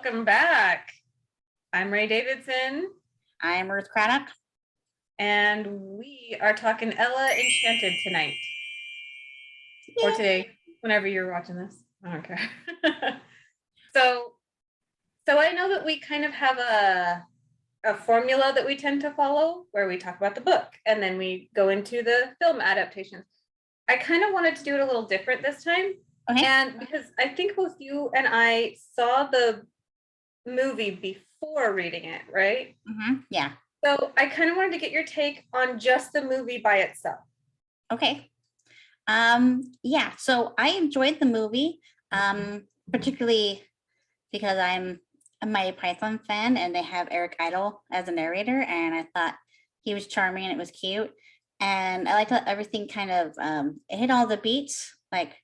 Welcome back. I'm Rae Davidson, I'm Ruth Craddock. and we are talking Ella Enchanted tonight. Or today, whenever you're watching this. I don't care. So I know that we kind of have a formula that we tend to follow where we talk about the book and then we go into the film adaptations. I kind of wanted to do it a little different this time. Okay. And because I think both you and I saw the movie before reading it, right? Yeah. So I kind of wanted to get your take on just the movie by itself. Okay. Yeah. So I enjoyed the movie, particularly because I'm a Mighty Python fan, and they have Eric Idle as a narrator, and I thought he was charming and it was cute, and I liked how everything kind of it hit all the beats. Like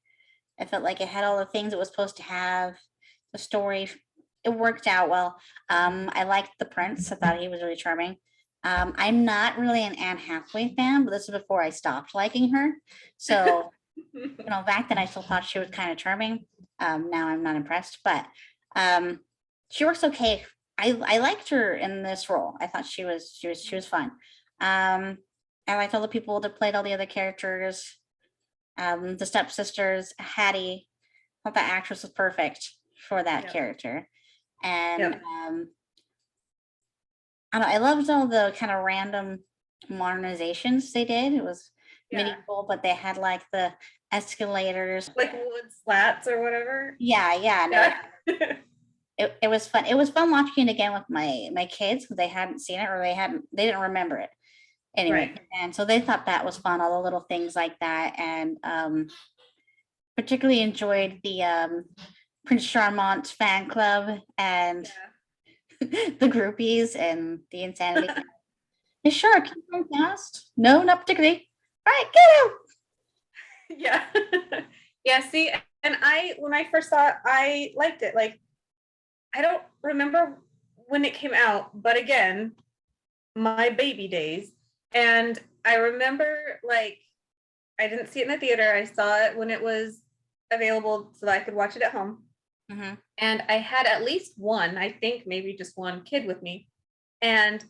I felt like it had all the things it was supposed to have. The story, it worked out well. I liked the prince. I thought he was really charming. I'm not really an Anne Hathaway fan, but this is before I stopped liking her. So, back then I still thought she was kind of charming. Now I'm not impressed, but she works okay. I liked her in this role. I thought she was fun. I liked all the people that played all the other characters. The stepsisters, Hattie. I thought that actress was perfect for that character. And I don't know, I loved all the kind of random modernizations they did. It was medieval, but they had like the escalators, like wood slats or whatever. No, it was fun. It was fun watching it again with my kids because they hadn't seen it or they didn't remember it anyway. Right. And so they thought that was fun, all the little things like that. And particularly enjoyed the Prince Charmant fan club and the groupies and the insanity. Is Shark going fast? No, not particularly. All right, get out. Yeah. See, and when I first saw it, I liked it. Like, I don't remember when it came out, but again, my baby days. And I remember, like, I didn't see it in the theater. I saw it when it was available so that I could watch it at home. Mm-hmm. And I had at least one, I think maybe just one kid with me. And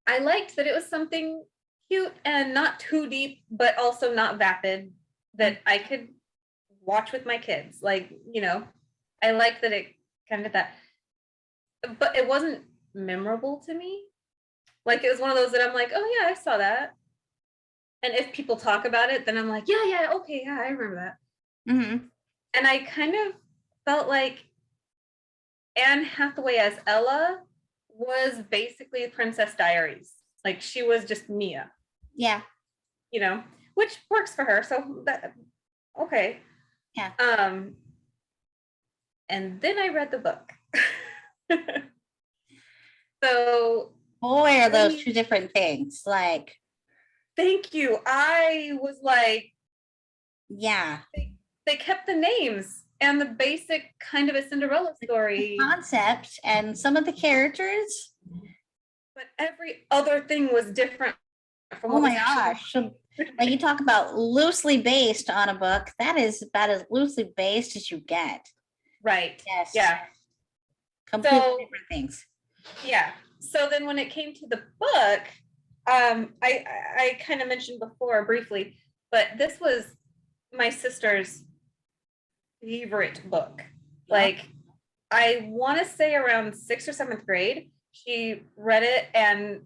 I liked that it was something cute and not too deep, but also not vapid that I could watch with my kids. Like, I liked that it kind of did that. But it wasn't memorable to me. Like, it was one of those that I'm like, oh, yeah, I saw that. And if people talk about it, then I'm like, okay, I remember that. Mm-hmm. And I kind of felt like Anne Hathaway as Ella was basically Princess Diaries. Like, she was just Mia. Yeah. Which works for her. So that, okay. Yeah. And then I read the book. So boy, are those two different things. Like, thank you. I was like, yeah. They kept the names and the basic kind of a Cinderella story. The concept and some of the characters. But every other thing was different from what my gosh. So, like, you talk about loosely based on a book, that is about as loosely based as you get. Right. Yes. Yeah. Completely different things. Yeah. So then when it came to the book, I kind of mentioned before briefly, but this was my sister's favorite book. Like, I want to say around 6th or 7th grade, she read it, and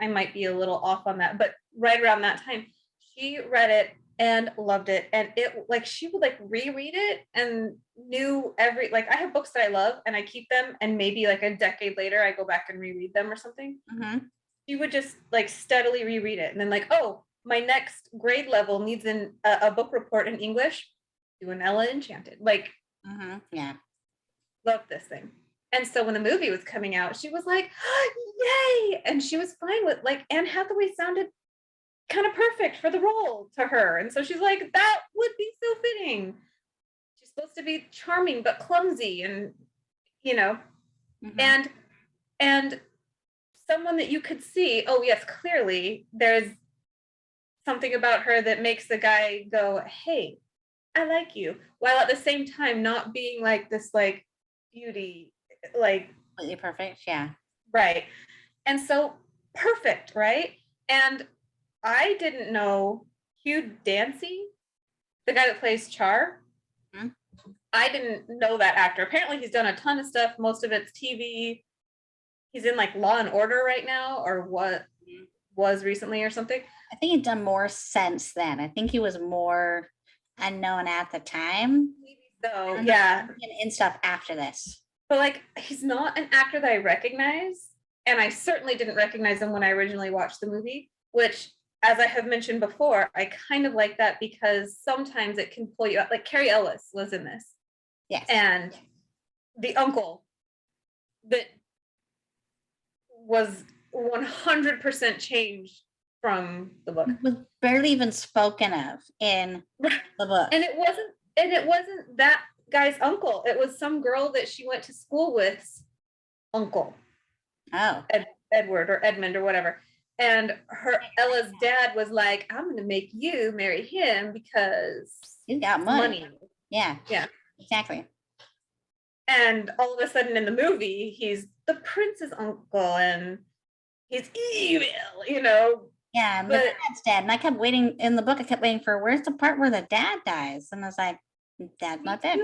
I might be a little off on that, but right around that time, she read it and loved it. And it, like, she would like reread it and knew I have books that I love and I keep them, and maybe like a decade later I go back and reread them or something. Mm-hmm. She would just like steadily reread it, and then like, oh, my next grade level needs a book report in English. Do an Ella Enchanted. Like, yeah, love this thing. And so when the movie was coming out, she was like, oh, yay! And she was fine with, like, Anne Hathaway sounded kind of perfect for the role to her. And so she's like, that would be so fitting. She's supposed to be charming but clumsy, and and someone that you could see, oh yes, clearly there's something about her that makes the guy go, hey, I like you, while at the same time not being like this like beauty like, Completely perfect. Yeah. right. And so perfect, right? And I didn't know Hugh Dancy, the guy that plays Char. Mhm. I didn't know that actor. Apparently, he's done a ton of stuff. Most of it's TV. He's in like Law and Order right now, or what was recently, or something. I think he'd done more since then. I think he was more unknown at the time. So And yeah, in stuff after this. but like he's not an actor that I recognize, and I certainly didn't recognize him when I originally watched the movie. Which, as I have mentioned before, I kind of like that because sometimes it can pull you up. Like Carrie Ellis was in this, Yes. and the uncle that was 100% changed from the book. Was barely even spoken of in the book. And it wasn't that guy's uncle. It was some girl that she went to school with's uncle, Oh. Edward or Edmund or whatever. And Ella's dad was like, I'm gonna make you marry him because He's got money. Yeah. Yeah. Exactly. And all of a sudden in the movie, he's the prince's uncle and he's evil, you know. Yeah, the dad's dead. And I kept waiting in the book, I kept waiting for where's the part where the dad dies? And I was like, dad's not dead.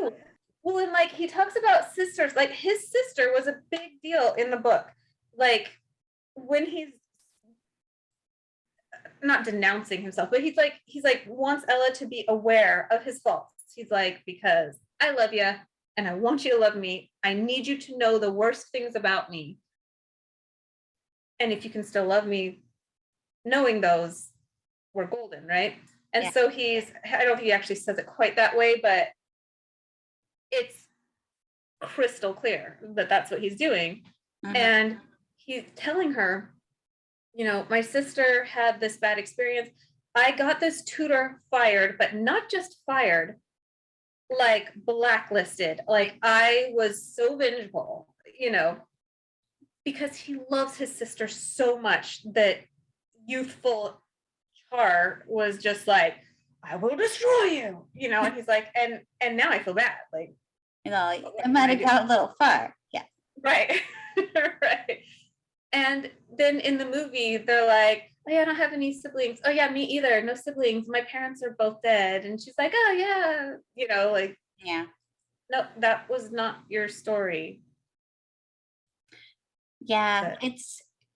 Well, and like he talks about sisters, like his sister was a big deal in the book. Like when he's not denouncing himself, but he's like wants Ella to be aware of his faults. He's like, because I love you and I want you to love me. I need you to know the worst things about me. And if you can still love me, knowing those, we're golden, right? And Yeah. so I don't think he actually says it quite that way, but it's crystal clear that that's what he's doing. Mhm. And he's telling her, you know, my sister had this bad experience. I got this tutor fired, but not just fired, like blacklisted. Like I was so vengeful, you know, because he loves his sister so much that youthful Char was just like, I will destroy you, you know, and he's like, and now I feel bad. Like, You know, it might have got a little far. Yeah. right. Right. And then in the movie, they're like, oh yeah, I don't have any siblings. Oh yeah, me either. No siblings. My parents are both dead. And she's like, oh yeah, you know, like, Yeah. no, that was not your story. Yeah. But,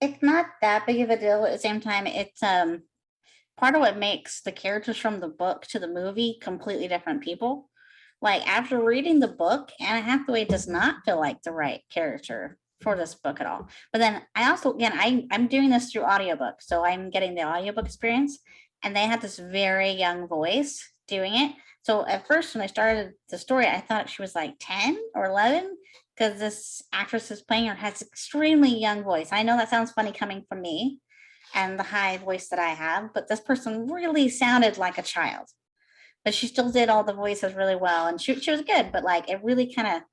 It's not that big of a deal. At the same time, it's part of what makes the characters from the book to the movie completely different people. Like after reading the book, Anna Hathaway does not feel like the right character for this book at all. But then I also, again, I'm doing this through audiobook. So I'm getting the audiobook experience. And they had this very young voice doing it. So at first, when I started the story, I thought she was like 10 or 11 because this actress is playing her has extremely young voice. I know that sounds funny coming from me and the high voice that I have, but this person really sounded like a child. But she still did all the voices really well, and she was good. But like, it really kind of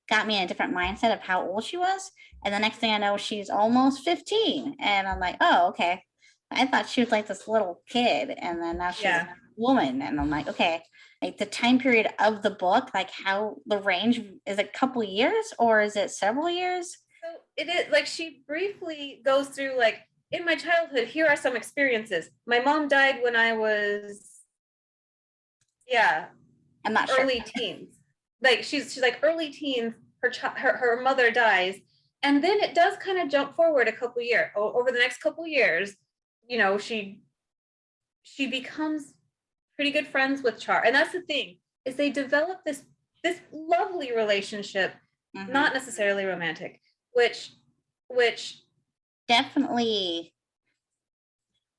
got me in a different mindset of how old she was. And the next thing I know, she's almost 15, and I'm like, oh, okay. I thought she was like this little kid, and then now she's a woman, and I'm like, okay. Like the time period of the book, like how the range is a couple years or is it several years? so it is like she briefly goes through like in my childhood, here are some experiences. My mom died when I was I'm not sure. early teens. Like she's like early teens. Her mother dies, and then it does kind of jump forward a couple years over the next couple years. You know, she becomes pretty good friends with Char, and that's the thing is they develop this lovely relationship, not necessarily romantic, which Definitely,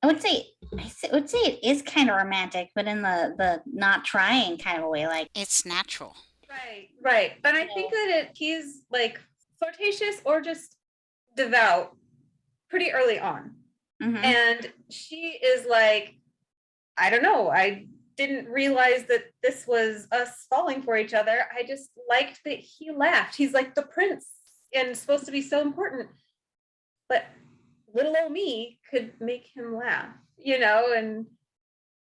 I would say it is kind of romantic, but in the not trying kind of a way, like it's natural. right. But I think that he's like flirtatious or just devout pretty early on. And she is like, I don't know, I didn't realize that this was us falling for each other. I just liked that he laughed. He's like the prince and supposed to be so important. But little old me could make him laugh, you know, and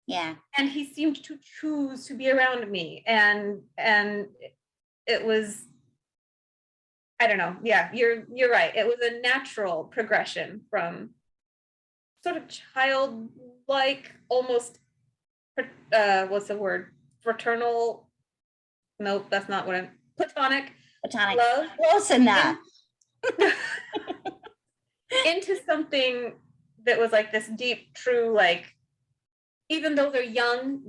yeah. And he seemed to choose to be around me. And it was I don't know. Yeah, you're right. It was a natural progression from sort of childlike, almost what's the word? Fraternal. Nope, that's not what I'm. Platonic Platonic. love. Close enough. Into something that was like this deep, true, like even though they're young,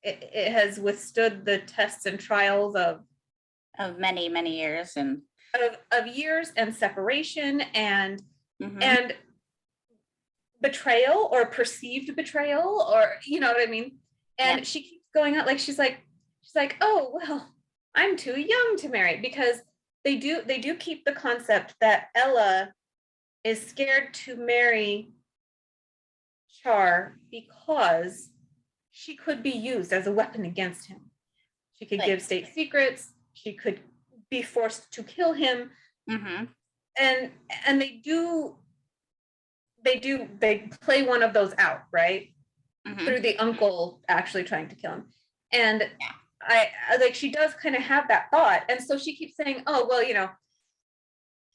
it has withstood the tests and trials of many, many years and of years and separation mhm. and betrayal or perceived betrayal, or you know what I mean. And Yep. she keeps going out like she's like, oh well, I'm too young to marry, because they do keep the concept that Ella is scared to marry Char because she could be used as a weapon against him. She could give state secrets. She could be forced to kill him. Mm-hmm. And they play one of those out, right? Mm-hmm. Through the uncle actually trying to kill him. And yeah. I like, she does kind of have that thought. And so she keeps saying, oh, well,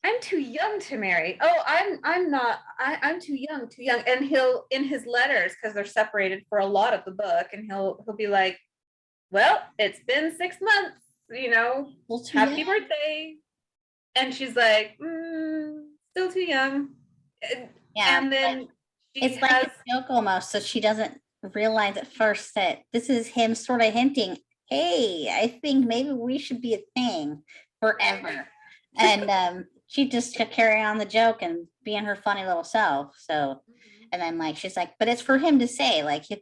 I'm too young to marry. Oh, I'm not, I'm too young. And he'll, in his letters, because they're separated for a lot of the book, and he'll be like, well, it's been 6 months, happy birthday. And she's like, still too young. Yeah. And then it's like a joke almost, so she doesn't realize at first that this is him sort of hinting, hey, I think maybe we should be a thing forever. And she just could carry on the joke and being her funny little self. So and then like she's like, but it's for him to say, like if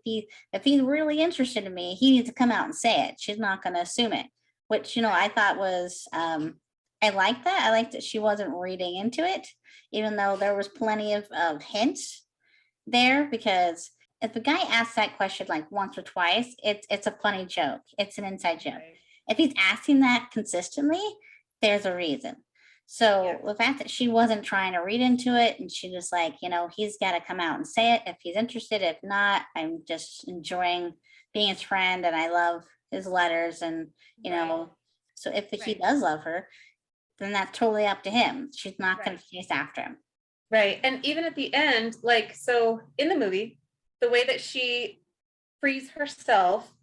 he's really interested in me, he needs to come out and say it. She's not gonna assume it, which I thought was I like that. I liked that she wasn't reading into it, even though there was plenty of hints there, because if a guy asks that question like once or twice, it's a funny joke. It's an inside joke. Right. If he's asking that consistently, there's a reason. So the fact that she wasn't trying to read into it, and she just like, he's got to come out and say it if he's interested. If not, I'm just enjoying being his friend, and I love his letters, and so if he does love her, then that's totally up to him. She's not going to chase after him. Right. And even at the end, like, so in the movie, the way that she frees herself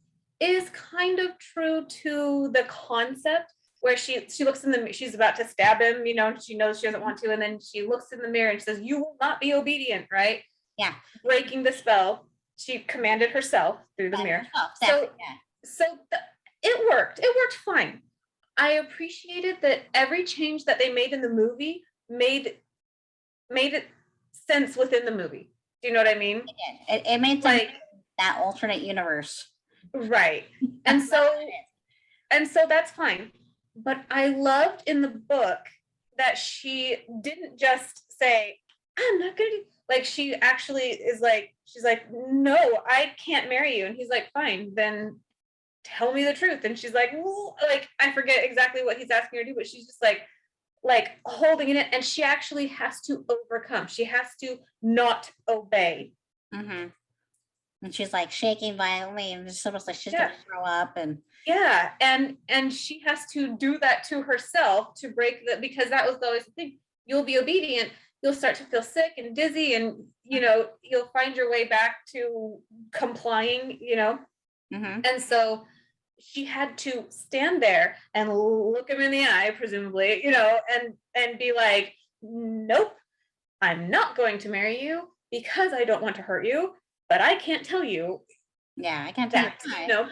is kind of true to the concept, where she looks in the, she's about to stab him, she knows she doesn't want to, and then she looks in the mirror and says, you will not be obedient, right? Yeah. Breaking the spell. She commanded herself through the mirror. It worked fine. I appreciated that every change that they made in the movie made it sense within the movie. Do you know what I mean? It made sense, like that alternate universe. Right. And so that's fine. But I loved in the book that she didn't just say, I'm not gonna do, like, she actually is like, she's like, no, I can't marry you. And he's like, fine, then tell me the truth. And she's like, well, like, I forget exactly what he's asking her to do, but she's just like holding it, and she actually has to overcome. She has to not obey. Mm-hmm. And she's like shaking violently, and it's almost like she's gonna throw up. And and she has to do that to herself to break that, because that was always the thing. You'll be obedient, you'll start to feel sick and dizzy, and you'll find your way back to complying. Mm-hmm. And so she had to stand there and look him in the eye, presumably, and be like, nope, I'm not going to marry you because I don't want to hurt you, but I can't tell you. Yeah, I can't tell you.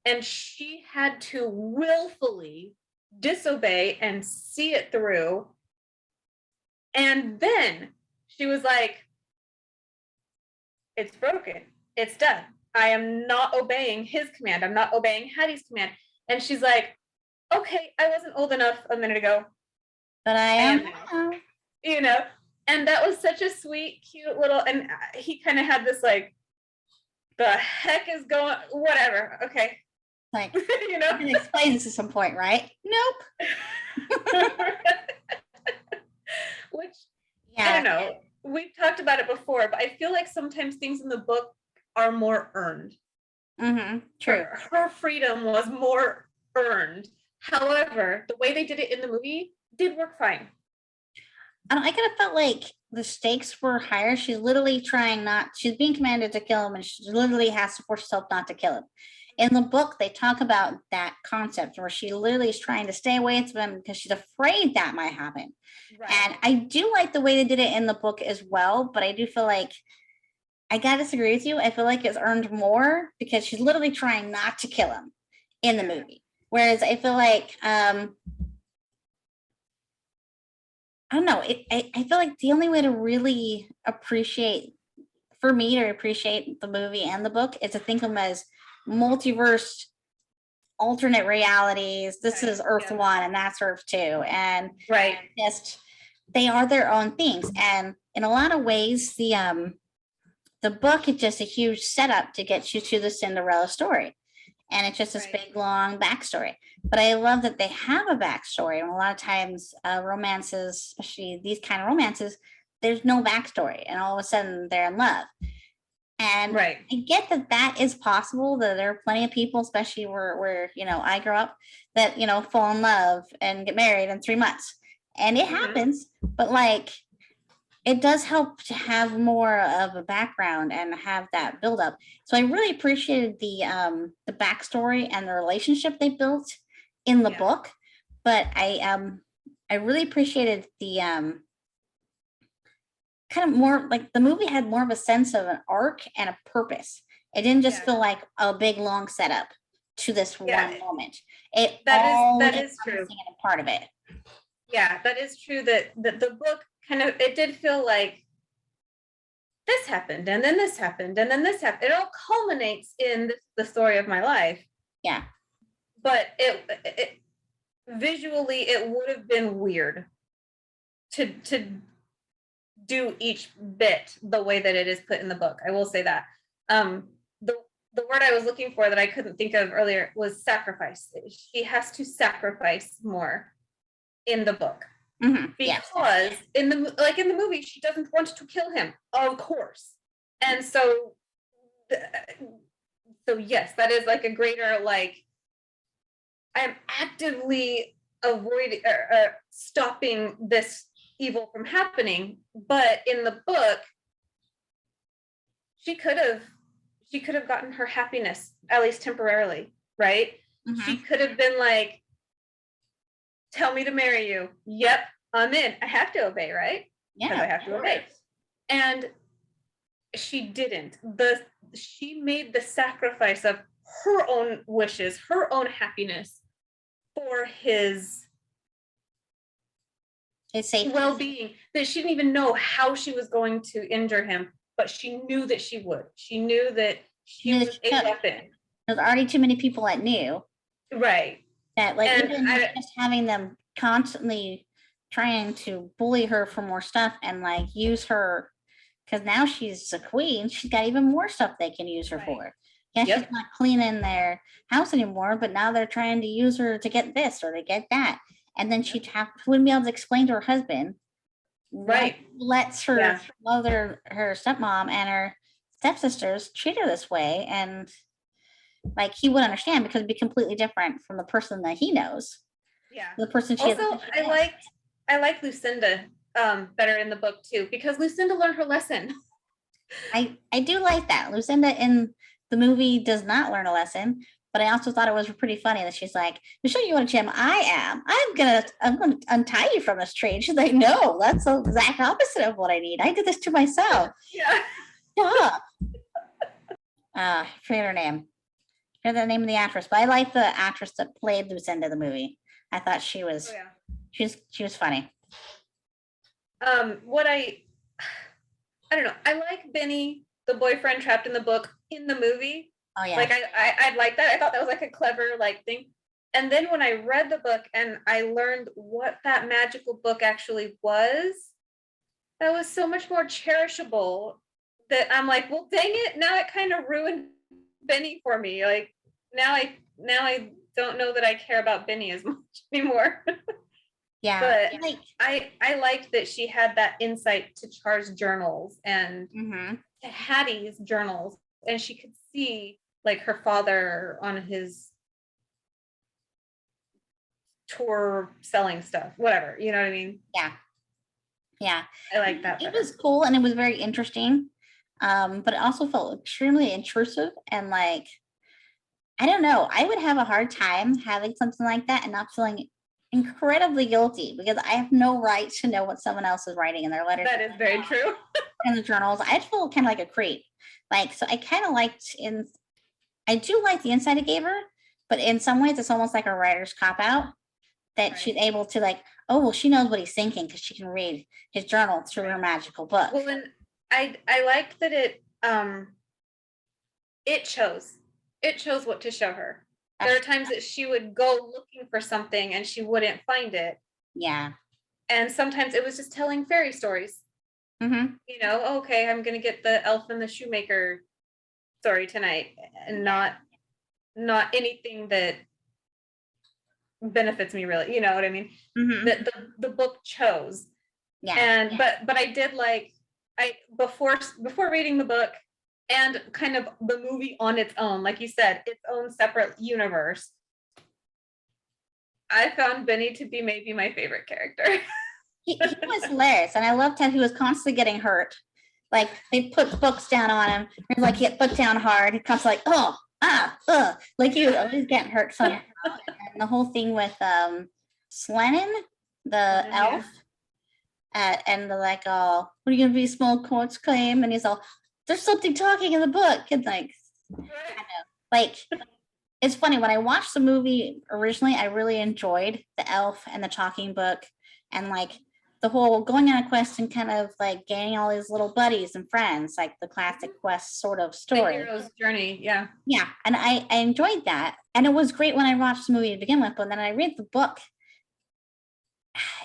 And she had to willfully disobey and see it through. And then she was like, it's broken. It's done. I am not obeying his command. I'm not obeying Hattie's command. And she's like, okay, I wasn't old enough a minute ago, but I am now. And that was such a sweet, cute little, and he kind of had this like, the heck is going, whatever. Okay. Like, you can explain this at some point, right? Nope. Which, I don't know. We've talked about it before, but I feel like sometimes things in the book are more earned. Mm-hmm. True. Her freedom was more earned. However, the way they did it in the movie did work fine. I kind of felt like the stakes were higher. She's literally trying not, she's being commanded to kill him, and she literally has to force herself not to kill him. In the book, they talk about that concept where she literally is trying to stay away from him because she's afraid that might happen. Right. And I do like the way they did it in the book as well, but I do feel like I gotta disagree with you. I feel like it's earned more because she's literally trying not to kill him in the movie. Whereas I feel like I don't know. I feel like the only way to really appreciate, for me to appreciate the movie and the book, is to think of them as multiverse, alternate realities. This is Earth 1 and that's Earth 2. And right, just they are their own things. And in a lot of ways, the book is just a huge setup to get you to the Cinderella story. And it's just this big, long backstory. But I love that they have a backstory. And a lot of times, romances, especially these kind of romances, there's no backstory. And all of a sudden, they're in love. And I get that that is possible, that there are plenty of people, especially where I grew up, that, fall in love and get married in 3 months. And it happens. But like, it does help to have more of a background and have that build up. So I really appreciated the backstory and the relationship they built in the book. But I really appreciated the kind of more like the movie had more of a sense of an arc and a purpose. It didn't just feel like a big long setup to this one moment. That is true. Part of it. Yeah, that is true. That the book kind of, it did feel like this happened and then this happened and then this happened. It all culminates in the story of my life. Yeah. But it visually, it would have been weird to do each bit the way that it is put in the book. I will say that. The word I was looking for that I couldn't think of earlier was sacrifice. She has to sacrifice more in the book. Because in the movie, she doesn't want to kill him, of course. And so yes, that is like a greater, like, I'm actively avoiding stopping this evil from happening. But in the book, she could have gotten her happiness, at least temporarily, right? She could have been like, tell me to marry you. Yep, I'm in. I have to obey, right? Yeah, because I have to obey. And she didn't. She made the sacrifice of her own wishes, her own happiness for his well-being. That she didn't even know how she was going to injure him, but she knew that she would. She knew that she was a weapon. There's already too many people that knew. Right. That like even just having them constantly trying to bully her for more stuff and like use her, because now she's a queen, she's got even more stuff they can use her for. Yeah, she's not cleaning their house anymore, but now they're trying to use her to get this or to get that. And then she wouldn't be able to explain to her husband. Lets her mother, her stepmom, and her stepsisters treat her this way, and like he would understand because it'd be completely different from the person that he knows. Yeah. The person she also I like Lucinda better in the book too, because Lucinda learned her lesson. I do like that. Lucinda in the movie does not learn a lesson, but I also thought it was pretty funny that she's like, to show you what a gem I am, I'm gonna untie you from this tree. And she's like, no, that's the exact opposite of what I need. I did this to myself. Stop. I forget her name. I forget the name of the actress, but I like the actress that played Lucinda in the movie. I thought she was she was funny. What I don't know. I like Benny, the boyfriend trapped in the book, in the movie. Oh yeah. Like I like that. I thought that was like a clever like thing. And then when I read the book and I learned what that magical book actually was, that was so much more cherishable that I'm like, well, dang it. Now it kind of ruined Benny for me. Like now I don't know that I care about Benny as much anymore. Yeah. But like I liked that she had that insight to Char's journals and to Hattie's journals, and she could see like her father on his tour selling stuff, whatever, you know what I mean? Yeah. I like that It better. was cool and it was very interesting. But it also felt extremely intrusive and like, I don't know, I would have a hard time having something like that and not feeling incredibly guilty because I have no right to know what someone else is writing in their letters That is very true. in the journals. I feel kind of like a creep. Like, so I kind of liked I do like the insight it gave her, but in some ways it's almost like a writer's cop out that she's Right. able to like, oh, well, she knows what he's thinking because she can read his journal through her magical book. Well, and I liked that it chose what to show her. There are times that she would go looking for something and she wouldn't find it. Yeah. And sometimes it was just telling fairy stories. Mm-hmm. You know, okay, I'm gonna get the elf and the shoemaker story tonight, and not anything that benefits me really. You know what I mean? Mm-hmm. The book chose. Yeah. And but I did like I before reading the book and kind of the movie on its own, like you said, its own separate universe. I found Benny to be maybe my favorite character. He was hilarious, and I loved how he was constantly getting hurt. Like they put books down on him, and like he get put down hard. He comes like, oh, like he was always getting hurt somehow. And the whole thing with Slennon, the elf, and the like, oh, what are you gonna be, small courts claim? And he's all, there's something talking in the book, and like, I know, like. It's funny, when I watched the movie originally, I really enjoyed the elf and the talking book and like the whole going on a quest and kind of like gaining all these little buddies and friends, like the classic quest sort of The story. hero's journey, yeah. Yeah, and I enjoyed that. And it was great when I watched the movie to begin with, but then I read the book.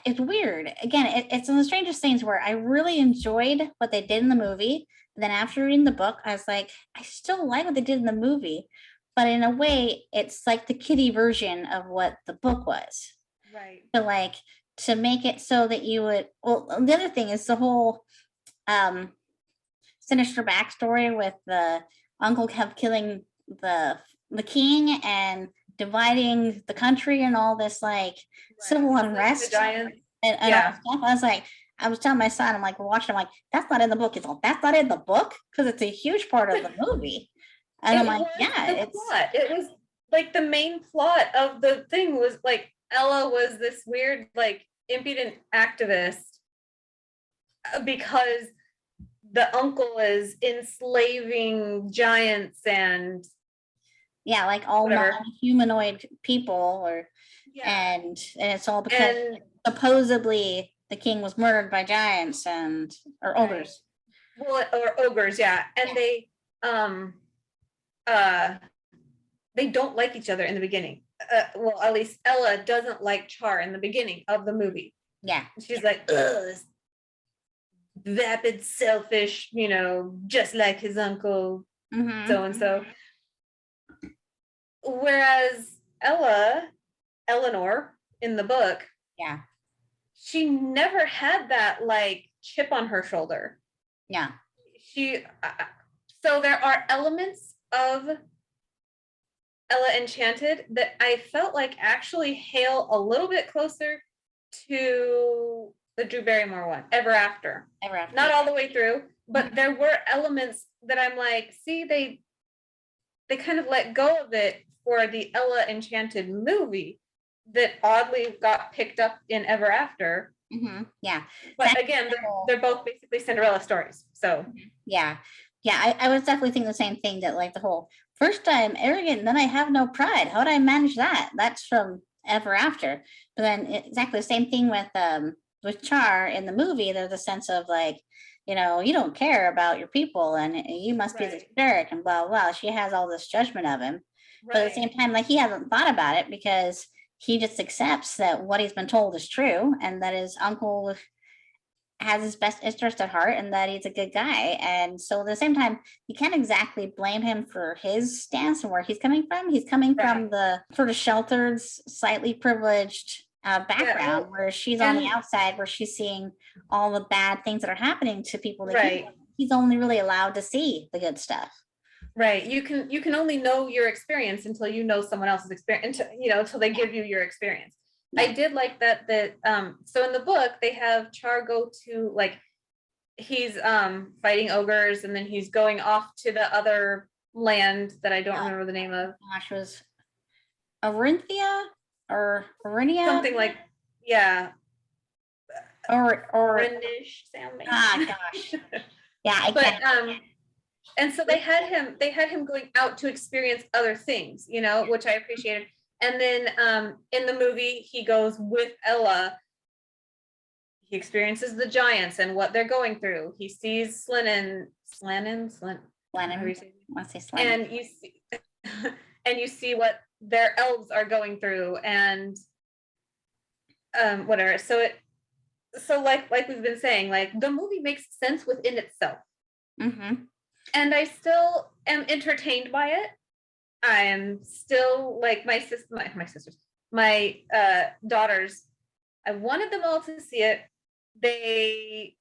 It's weird. Again, it's one of the strangest things where I really enjoyed what they did in the movie. But then after reading the book, I was like, I still like what they did in the movie. But in a way, it's like the kiddie version of what the book was. Right. So like to make it so that you would, well, the other thing is the whole sinister backstory with the uncle kept killing the king and dividing the country and all this like civil unrest and all that stuff. I was like, I was telling my son, I'm like, we're watching, I'm like, that's not in the book. He's like, that's not in the book? Because it's a huge part of the movie. And I'm like, yeah, it's plot. It was like the main plot of the thing was like Ella was this weird, like impudent activist because the uncle is enslaving giants and yeah, like all humanoid people, or and it's all because supposedly the king was murdered by giants or ogres. Well, or ogres, yeah, and they don't like each other in the beginning. Well, at least Ella doesn't like Char in the beginning of the movie. Yeah. She's like, ugh, vapid, selfish, you know, just like his uncle, so and so. Whereas Eleanor in the book, yeah, she never had that like chip on her shoulder. Yeah. So there are elements of Ella Enchanted that I felt like actually hail a little bit closer to the Drew Barrymore one, Ever After. Not all the way through, but there were elements that I'm like, see, they kind of let go of it for the Ella Enchanted movie that oddly got picked up in Ever After. Yeah. But again, they're both basically Cinderella stories. So yeah. I was definitely thinking the same thing, that like the whole first I'm arrogant, then I have no pride. How would I manage that? That's from Ever After. But then exactly the same thing with Char in the movie. There's a sense of like, you know, you don't care about your people and you must be the jerk and blah, blah. She has all this judgment of him. But at the same time, like he hasn't thought about it because he just accepts that what he's been told is true and that his uncle has his best interest at heart and that he's a good guy. And so at the same time, you can't exactly blame him for his stance and where he's coming from. He's coming from the sort of sheltered, slightly privileged background where she's on the outside, where she's seeing all the bad things that are happening to people that he's only really allowed to see the good stuff. Right. You can only know your experience until you know someone else's experience, you know, until they give you your experience. I did like that so in the book they have Char go to like he's fighting ogres and then he's going off to the other land that I don't remember the name of. Gosh, was Arinthia or Arinia? Something like yeah. Or Orandish sounding. Gosh. Yeah, I but can't. And so they had him going out to experience other things, you know, which I appreciated. And then in the movie, he goes with Ella. He experiences the giants and what they're going through. He sees Slannon, and you see, and you see what their elves are going through, and whatever. So like we've been saying, like the movie makes sense within itself, and I still am entertained by it. I am still like my sisters, my daughters. I wanted them all to see it. They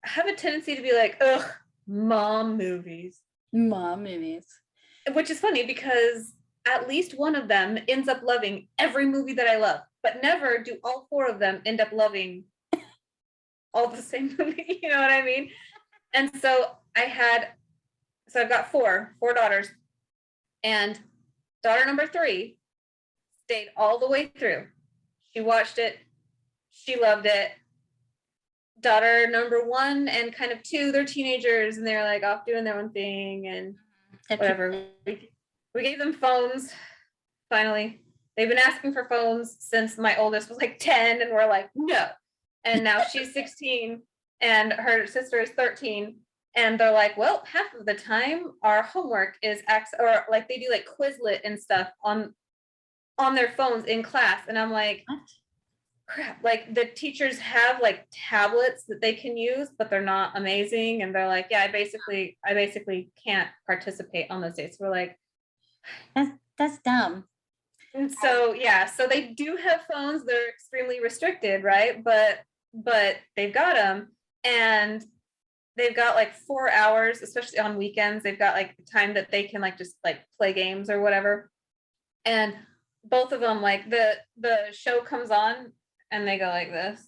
have a tendency to be like, ugh, mom movies. Which is funny because at least one of them ends up loving every movie that I love, but never do all four of them end up loving all the same movie. You know what I mean? And so I've got four daughters, and daughter number 3 stayed all the way through. She watched it. She loved it. Daughter number 1 and kind of 2, they're teenagers and they're like off doing their own thing and whatever. We gave them phones. Finally, they've been asking for phones since my oldest was like 10, and we're like, no. And now she's 16 and her sister is 13. And they're like, well, half of the time our homework is or like they do like Quizlet and stuff on their phones in class. And I'm like, what? Crap, like the teachers have like tablets that they can use, but they're not amazing. And they're like, yeah, I basically can't participate on those days. So we're like, that's dumb. And so yeah, so they do have phones. They're extremely restricted, right? But they've got them, and they've got like 4 hours, especially on weekends. They've got like time that they can like just like play games or whatever. And both of them, like the show comes on and they go like this.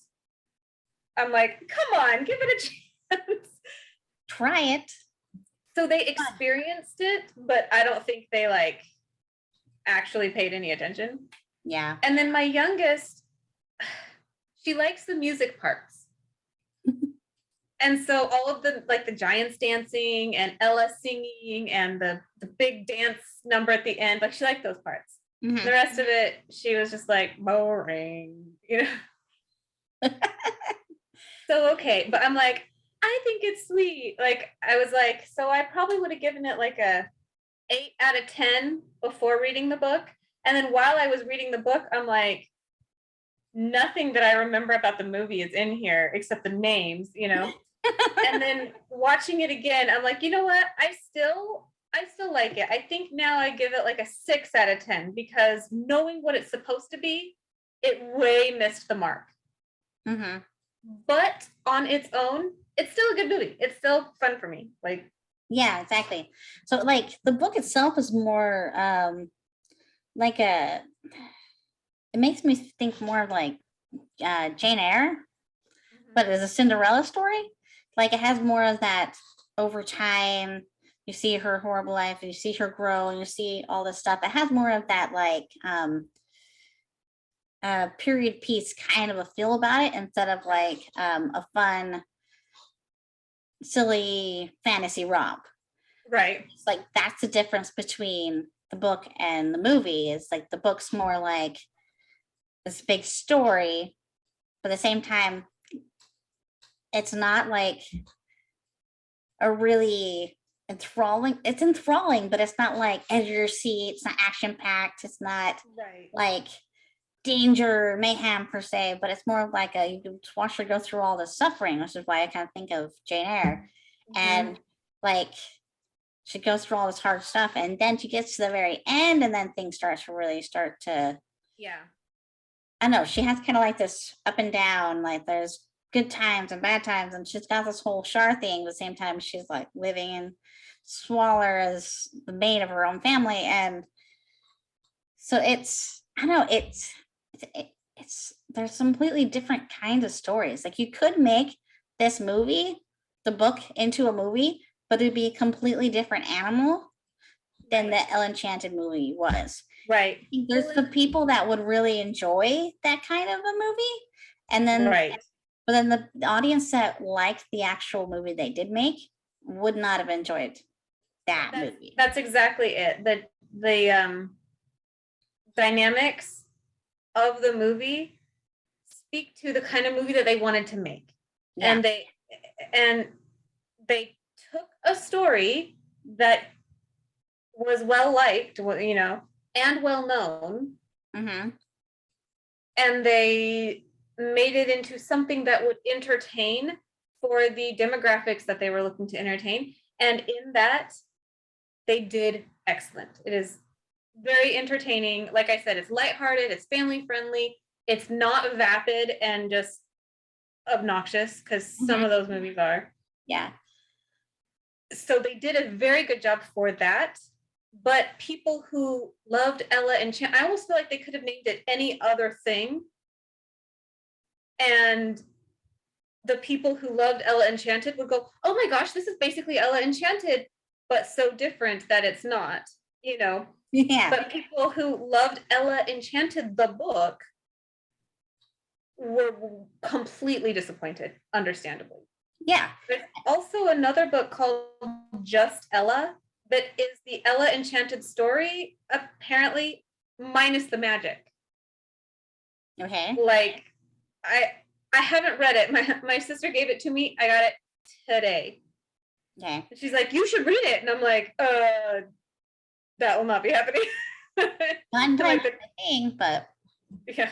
I'm like, come on, give it a chance. Try it. So they experienced it, but I don't think they like actually paid any attention. Yeah. And then my youngest, she likes the music parts. And so all of the like the giants dancing and Ella singing and the big dance number at the end, like she liked those parts. The rest of it, she was just like boring, you know. So okay, but I'm like, I think it's sweet. Like I was like, so I probably would have given it like a 8 out of 10 before reading the book. And then while I was reading the book, I'm like, nothing that I remember about the movie is in here except the names, you know. And then watching it again, I'm like, you know what? I still like it. I think now I give it like a 6 out of 10 because knowing what it's supposed to be, it way missed the mark. But on its own, it's still a good movie. It's still fun for me. Like, yeah, exactly. So like the book itself is more like it makes me think more of like Jane Eyre, but it's a Cinderella story. Like it has more of that over time. You see her horrible life, and you see her grow, and you see all this stuff. It has more of that like period piece kind of a feel about it instead of like a fun, silly fantasy romp. Right. It's like that's the difference between the book and the movie. Is like the book's more like this big story, but at the same time, it's not like a really enthralling. It's enthralling, but it's not like edge of your seat. It's not action packed. It's not like danger, mayhem per se, but it's more of like you can watch her go through all the suffering, which is why I kind of think of Jane Eyre. And like she goes through all this hard stuff, and then she gets to the very end, and then things start to I know she has kind of like this up and down, like there's good times and bad times, and she's got this whole Char thing at the same time she's like living in Swaller as the maid of her own family. And so it's, I don't know, there's completely different kinds of stories. Like you could make this movie, the book, into a movie, but it'd be a completely different animal than the Ella Enchanted movie was. Right. There's the people that would really enjoy that kind of a movie, and then Right. but then the audience that liked the actual movie they did make would not have enjoyed that movie. That's exactly it. The dynamics of the movie speak to the kind of movie that they wanted to make. Yeah. And they took a story that was well liked, you know, and well known, Mm-hmm. and they made it into something that would entertain for the demographics that they were looking to entertain. And in that, they did excellent. It is very entertaining. Like I said, it's lighthearted, it's family friendly, it's not vapid and just obnoxious, because some of those movies are. Yeah. So they did a very good job for that. But people who loved Ella Enchanted, I almost feel like they could have named it any other thing. And the people who loved Ella Enchanted would go, oh my gosh, this is basically Ella Enchanted, but so different that it's not, you know. Yeah. But people who loved Ella Enchanted, the book, were completely disappointed, understandably. Yeah. There's also another book called Just Ella that is the Ella Enchanted story, apparently minus the magic. Okay. Like, I haven't read it. My sister gave it to me. I got it today. Okay. And she's like, you should read it. And I'm like, that will not be happening. Not like the thing, but yeah,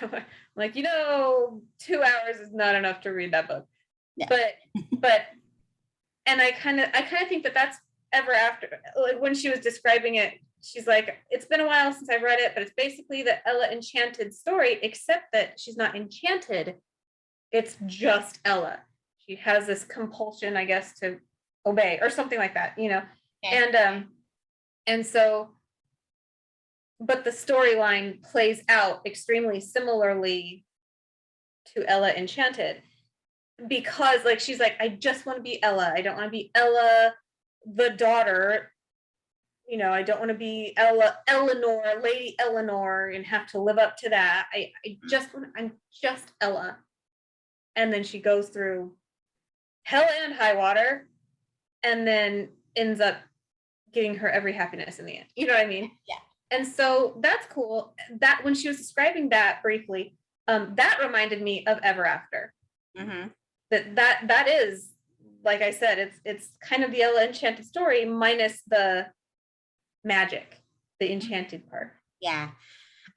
like, you know, 2 hours is not enough to read that book. Yeah. But and I kind of think that that's Ever After. Like when she was describing it, she's like, it's been a while since I've read it, but it's basically the Ella Enchanted story, except that she's not enchanted. It's just Ella. She has this compulsion, I guess, to obey or something like that, you know. Okay. And so, but the storyline plays out extremely similarly to Ella Enchanted, because like she's like, I just want to be Ella. I don't want to be Ella the daughter. You know, I don't want to be Eleanor, Lady Eleanor, and have to live up to that. I'm just Ella. And then she goes through hell and high water, and then ends up getting her every happiness in the end. You know what I mean? Yeah. And so that's cool. That when she was describing that briefly, that reminded me of Ever After. Mm-hmm. That is, like I said, it's kind of the Ella Enchanted story minus the magic, the enchanted part. Yeah.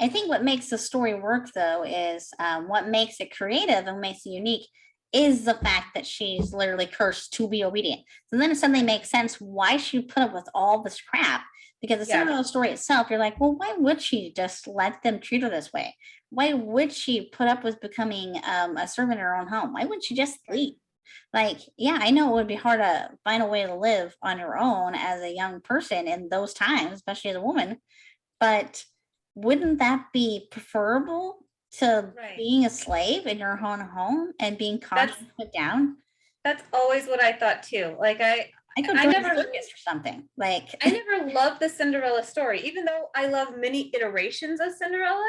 I think what makes the story work, though, is what makes it creative and makes it unique is the fact that she's literally cursed to be obedient. So then it suddenly makes sense why she put up with all this crap. Because the Cinderella story itself, you're like, well, why would she just let them treat her this way? Why would she put up with becoming a servant in her own home? Why wouldn't she just leave? Like, yeah, I know it would be hard to find a way to live on your own as a young person in those times, especially as a woman. But wouldn't that be preferable to being a slave in your own home and being constantly put down? That's always what I thought too. Like I could join the circus or something. Like I never loved the Cinderella story, even though I love many iterations of Cinderella.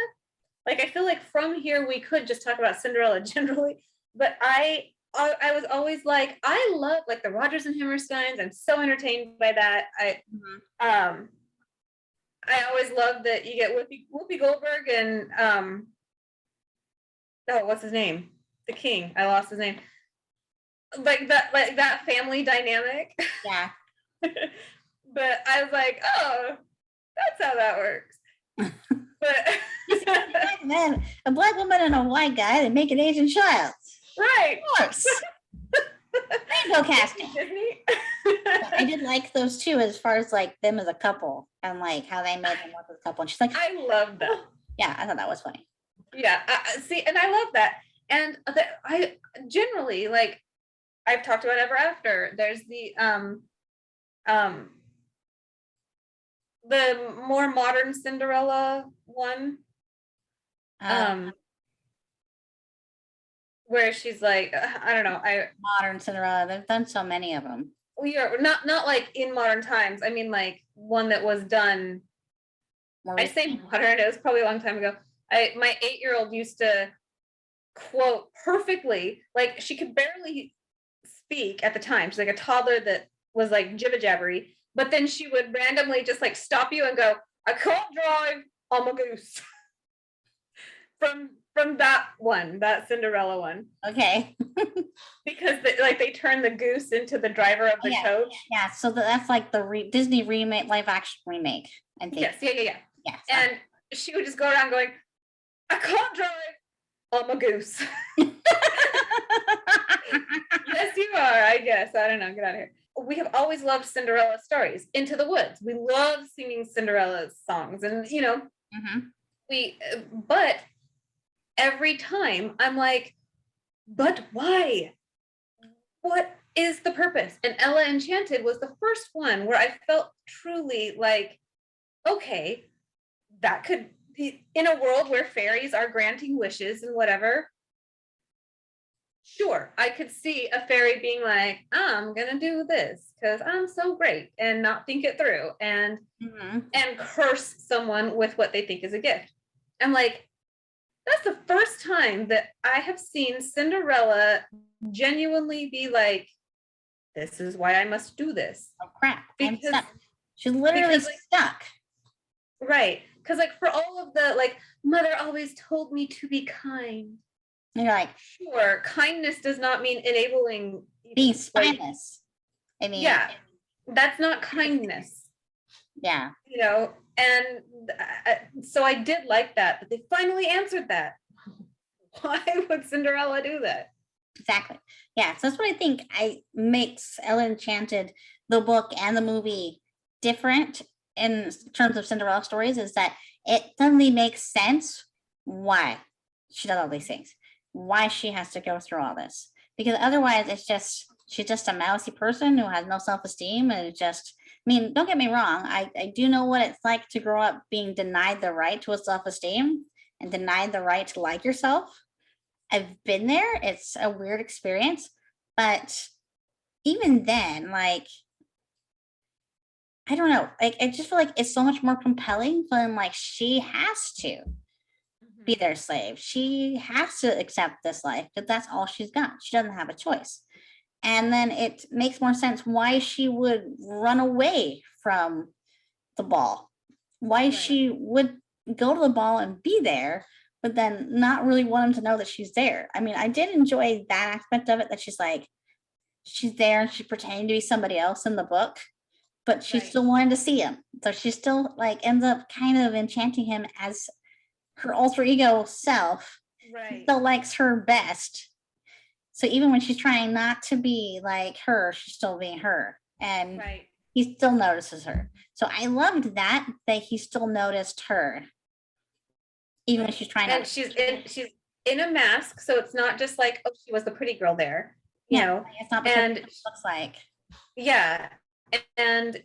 Like I feel like from here we could just talk about Cinderella generally, but I was always like, I love like the Rodgers and Hammersteins. I'm so entertained by that. I always love that you get Whoopi Goldberg and what's his name? The King. I lost his name. Like that family dynamic. Yeah. But I was like, oh, that's how that works. But man, a black woman and a white guy that make an Asian child. Right. Of course. Rainbow casting. I did like those two as far as like them as a couple and like how they made them work as a couple. And she's like, I love that. Yeah, I thought that was funny. Yeah, see, and I love that. And I generally like, I've talked about Ever After. There's the more modern Cinderella one. where she's like, I don't know, Modern Cinderella. They've done so many of them. we are not like in modern times. I mean, like one that was done. More I say recently. modern. It was probably a long time ago. My 8-year-old used to quote perfectly. Like she could barely speak at the time. She's like a toddler that was like jibber jabbery. But then she would randomly just like stop you and go, "I can't drive. I'm a goose." From that one, that Cinderella one, Okay. because they turn the goose into the driver of Oh, the yeah. coach. Yeah. So that's like the Disney remake, live action remake, I think. Yes, yeah. Yes. And she would just go around going, "I can't drive. I'm a goose." Yes, you are. I guess. I don't know. Get out of here. We have always loved Cinderella stories. Into the Woods. We love singing Cinderella songs, and Mhm. we. But every time I'm like, but why? What is the purpose? And Ella Enchanted was the first one where I felt truly like, okay, that could be in a world where fairies are granting wishes and whatever. Sure, I could see a fairy being like, I'm gonna do this because I'm so great and not think it through Mhm. and curse someone with what they think is a gift. I'm like, that's the first time that I have seen Cinderella genuinely be like, this is why I must do this. Oh crap! I'm Because stuck. She's literally like, stuck. right. Because like for all of the like, mother always told me to be kind. And you're like Sure, kindness does not mean enabling being like, spineless. I mean, yeah, that's not kindness, yeah, and so I did like that they finally answered that. Why would Cinderella do that? exactly. Yeah, so that's what I think I makes Ella Enchanted, the book and the movie, different in terms of Cinderella stories, is that it suddenly makes sense why she does all these things, why she has to go through all this. Because otherwise it's just she's just a mousy person who has no self-esteem and it's just, I mean, don't get me wrong, I do know what it's like to grow up being denied the right to a self-esteem and denied the right to like yourself. I've been there. It's a weird experience, but even then, like, I don't know, like I just feel like it's so much more compelling when like she has to be Mhm. their slave. She has to accept this life because that's all she's got. She doesn't have a choice. And then it makes more sense why she would run away from the ball, why Right. she would go to the ball and be there, but then not really want him to know that she's there. I mean, I did enjoy that aspect of it, that she's like, she's there and she's pretending to be somebody else in the book, but she Right. still wanted to see him. So she still like ends up kind of enchanting him as her alter ego self. He Right. still likes her best. So even when she's trying not to be like her, she's still being her. And Right. he still notices her. So I loved that he still noticed her, even when she's trying not And to. she's in a mask, so it's not just like, oh, she was the pretty girl there, Yeah, it's not because and it looks like. yeah, and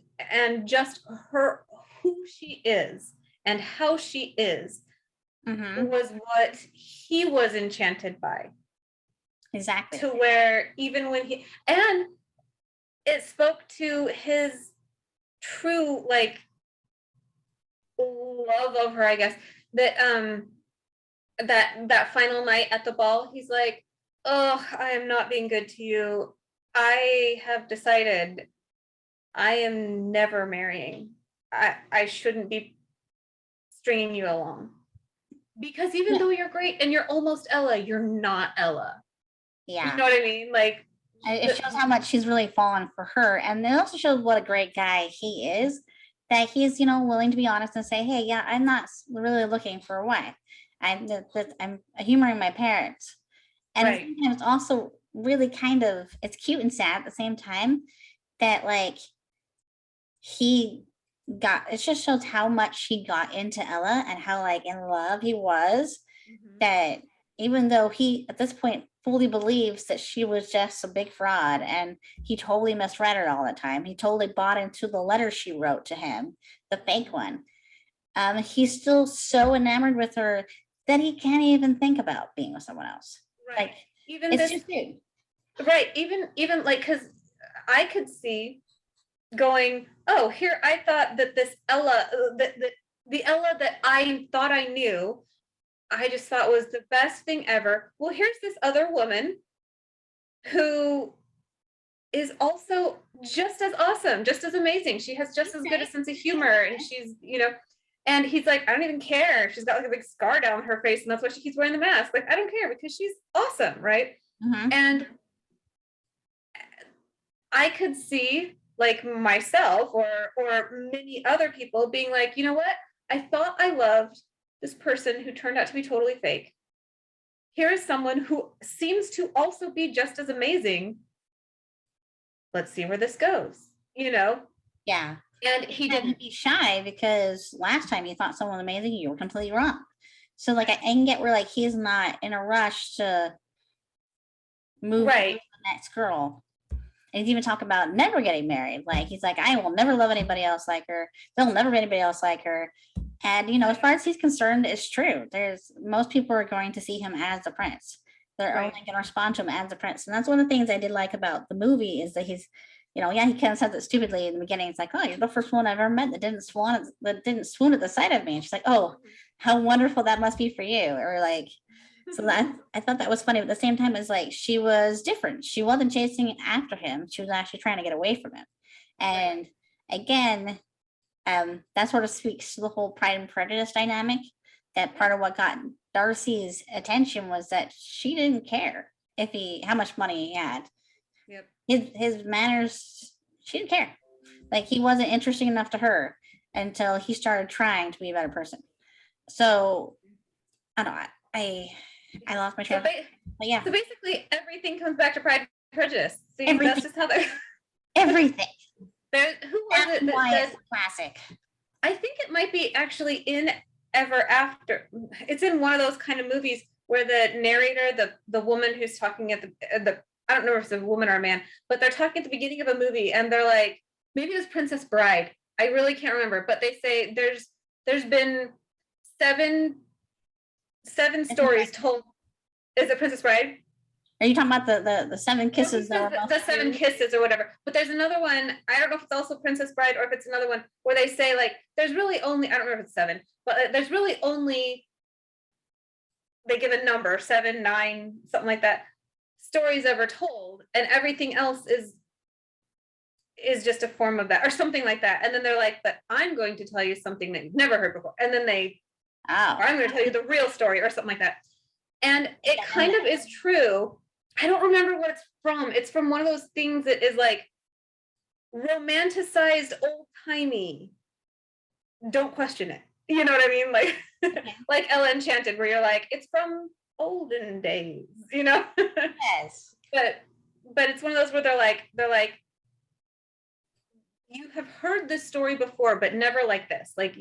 just her, who she is and how she is Mm-hmm. was what he was enchanted by, Exactly. to where even when he, and it spoke to his true like love of her, I guess, that that final night at the ball, he's like, oh, I am not being good to you. I have decided I am never marrying. I shouldn't be stringing you along, because even Yeah. though you're great and you're almost Ella, you're not Ella. You Yeah. know what I mean? Like It shows how much he's really fallen for her. And it also shows what a great guy he is, that he's, willing to be honest and say, hey, yeah, I'm not really looking for a wife. I'm humoring my parents. And right. sometimes it's also really kind of, it's cute and sad at the same time, that like he it just shows how much he got into Ella and how like in love he was, Mhm. that even though he at this point fully believes that she was just a big fraud and he totally misread her all the time, he totally bought into the letter she wrote to him, the fake one. He's still so enamored with her that he can't even think about being with someone else. Right. Like even It's this, just it. right, even like, because I could see going, oh, here, I thought that this Ella, the Ella that I thought I knew, I just thought was the best thing ever. Well, here's this other woman who is also just as awesome, just as amazing. She has just as good a sense of humor, and she's, and he's like, I don't even care. She's got like a big scar down her face, and that's why she keeps wearing the mask. Like, I don't care because she's awesome, right? Mhm. And I could see like myself or many other people being like, you know what? I thought I loved this person who turned out to be totally fake. Here is someone who seems to also be just as amazing. Let's see where this goes, Yeah. And he And didn't. be shy because last time you thought someone amazing, you were completely wrong. So like I can get where like he's not in a rush to move to Right. the next girl. And he's even talking about never getting married. Like he's like, I will never love anybody else like her. There'll never be anybody else like her. And as far as he's concerned, it's true. There's most people are going to see him as the prince. They're Right. only going to respond to him as the prince. And that's one of the things I did like about the movie is that he's, yeah, he kind of says it stupidly in the beginning. It's like, oh, you're the first one I've ever met that didn't swoon at the sight of me. And she's like, oh, how wonderful that must be for you. Or like, so that I thought that was funny. But at the same time, it's like she was different. She wasn't chasing after him. She was actually trying to get away from him. And again, that sort of speaks to the whole Pride and Prejudice dynamic. That part of what got Darcy's attention was that she didn't care how much money he had. Yep. His manners, she didn't care. Like he wasn't interesting enough to her until he started trying to be a better person. So I don't know. I lost my train of thought. But yeah, So basically, everything comes back to Pride and Prejudice. See, everything, that's just how they. everything. Who was That's it that why said? it's a classic. I think it might be actually in Ever After. It's in one of those kind of movies where the narrator, the woman who's talking at the I don't know if it's a woman or a man, but they're talking at the beginning of a movie, and they're like, maybe it was Princess Bride. I really can't remember, but they say there's been seven stories told. Is it Princess Bride? Are you talking about the seven kisses that were the seven kisses or whatever? But there's another one. I don't know if it's also Princess Bride or if it's another one where they say like there's really only, I don't remember if it's seven, but there's really only, they give a number, 7, 9, something like that, stories ever told, and everything else is just a form of that or something like that. And then they're like, but I'm going to tell you something that you've never heard before, and then or I'm going to tell you the real story or something like that. And it kind of is true. I don't remember what it's from. It's from one of those things that is like romanticized, old timey. Don't question it. You know what I mean? Like, like Ella Enchanted, where you're like, it's from olden days. Yes. But it's one of those where they're like, you have heard this story before, but never like this. Like,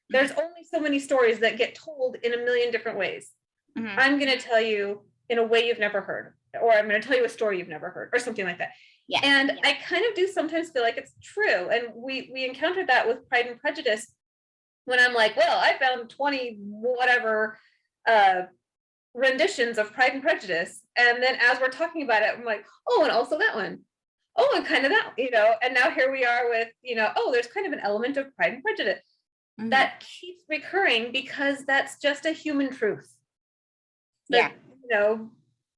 there's only so many stories that get told in a million different ways. Mm-hmm. I'm going to tell you in a way you've never heard, or I'm going to tell you a story you've never heard, or something like that. Yeah. And I kind of do sometimes feel like it's true. And we encountered that with Pride and Prejudice when I'm like, well, I found 20 whatever renditions of Pride and Prejudice. And then as we're talking about it, I'm like, oh, and also that one. Oh, and kind of that, and now here we are with, oh, there's kind of an element of Pride and Prejudice that keeps recurring because that's just a human truth. That,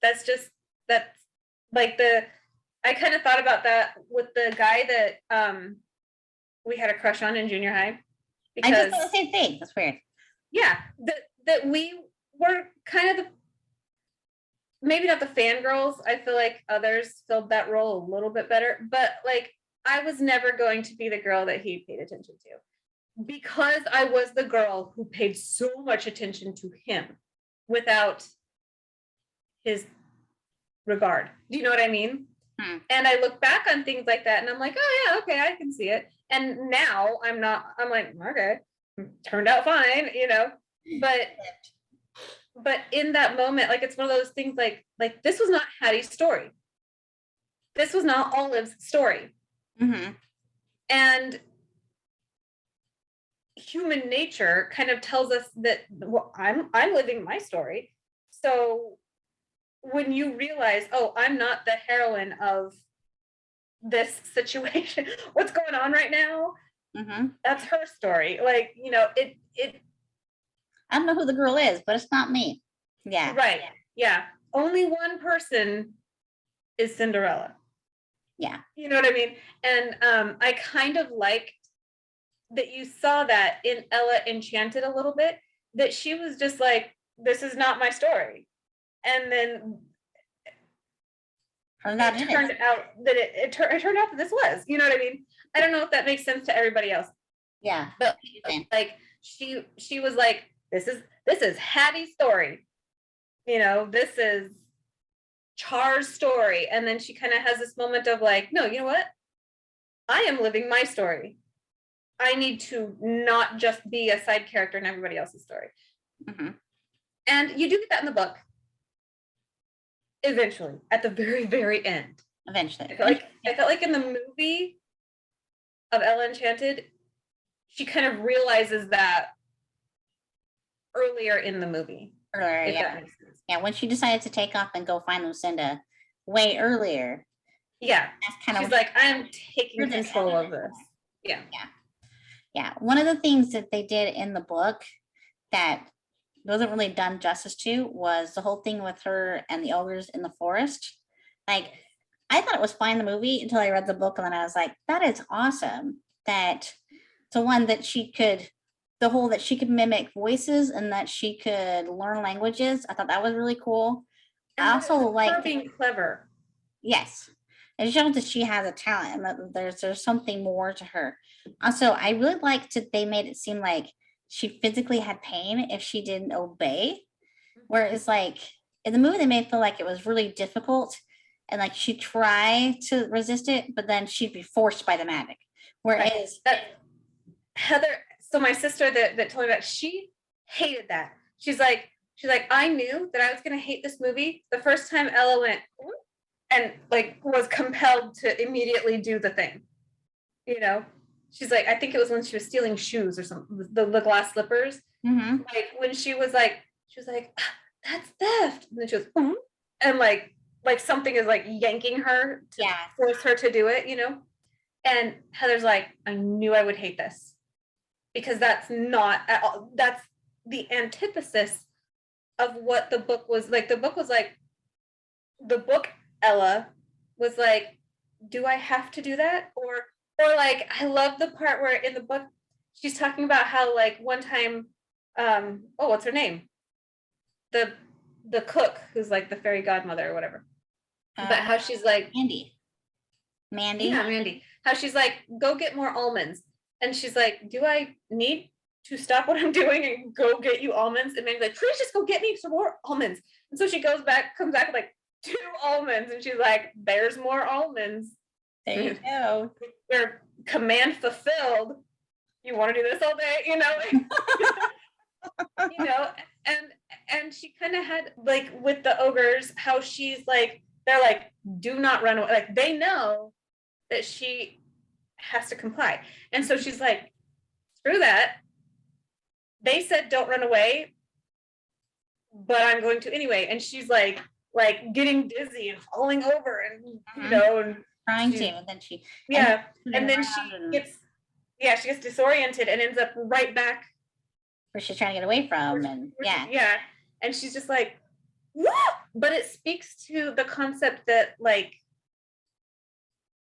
that's like I kind of thought about that with the guy that we had a crush on in junior high. Because I just thought the same thing. That's weird. Yeah, that we were kind of maybe not the fangirls. I feel like others filled that role a little bit better, but like I was never going to be the girl that he paid attention to because I was the girl who paid so much attention to him without his regard. Do you know what I mean? And I look back on things like that and I'm like, oh yeah, okay, I can see it. And now I'm like, okay, turned out fine, but in that moment, like it's one of those things like this was not Hattie's story. This was not Olive's story. Mm-hmm. And human nature kind of tells us that, well, I'm living my story. So when you realize, oh, I'm not the heroine of this situation. What's going on right now? Mm-hmm. That's her story. Like, you know, it I don't know who the girl is, but it's not me. Yeah. right. Yeah. Only one person is Cinderella. Yeah. You know what I mean? And I kind of like that you saw that in Ella Enchanted a little bit, that she was just like, this is not my story. And then it turned out that it turned out that this was, you know what I mean? I don't know if that makes sense to everybody else. Yeah. But like she was like, this is Hattie's story. You know, this is Char's story. And then she kind of has this moment of like, no, you know what? I am living my story. I need to not just be a side character in everybody else's story. Mm-hmm. And you do get that in the book. Eventually, at the very, very end. Eventually. I felt like in the movie of Ella Enchanted, she kind of realizes that earlier in the movie. Earlier, yeah. Yeah, when she decided to take off and go find Lucinda way earlier. Yeah. That's kind of she's like, I'm taking control of this. Yeah. Yeah. Yeah. One of the things that they did in the book that wasn't really done justice to was the whole thing with her and the ogres in the forest. Like, I thought it was fine in the movie until I read the book, and then I was like, that is awesome. That the one that she could, the whole that she could mimic voices and that she could learn languages. I thought that was really cool. And I also like her being clever. Yes. It shows that she has a talent and that there's something more to her. Also, I really liked that they made it seem like she physically had pain if she didn't obey. Whereas like in the movie, they made it feel like it was really difficult and like she'd try to resist it, but then she'd be forced by the magic. Whereas Heather, so my sister that told me about, she hated that. She's like, I knew that I was gonna hate this movie the first time Ella went and like was compelled to immediately do the thing. You know, she's like, I think it was when she was stealing shoes or something, the glass slippers. Mm-hmm. Like when she was like, that's theft. And then she was, and like something is like yanking her to force her to do it, you know? And Heather's like, I knew I would hate this because that's not at all, that's the antithesis of what the book was like. The book was like, the book Ella was like, do I have to do that? Or like, I love the part where in the book she's talking about how like one time, what's her name? The cook who's like the fairy godmother or whatever. But how she's like Mandy. Yeah, Mandy. How she's like, go get more almonds. And she's like, do I need to stop what I'm doing and go get you almonds? And Mandy's like, please just go get me some more almonds. And so she comes back with like 2 almonds, and she's like, there's more almonds. There you go. They're command fulfilled. You want to do this all day, you know? You know, and she kind of had like with the ogres, how she's like, they're like, do not run away. Like they know that she has to comply. And so she's like, screw that. They said don't run away, but I'm going to anyway. And she's like getting dizzy and falling over and you know, and trying to, and then she and then she gets disoriented and ends up right back where she's trying to get away from. And and she's just like, what? But it speaks to the concept that like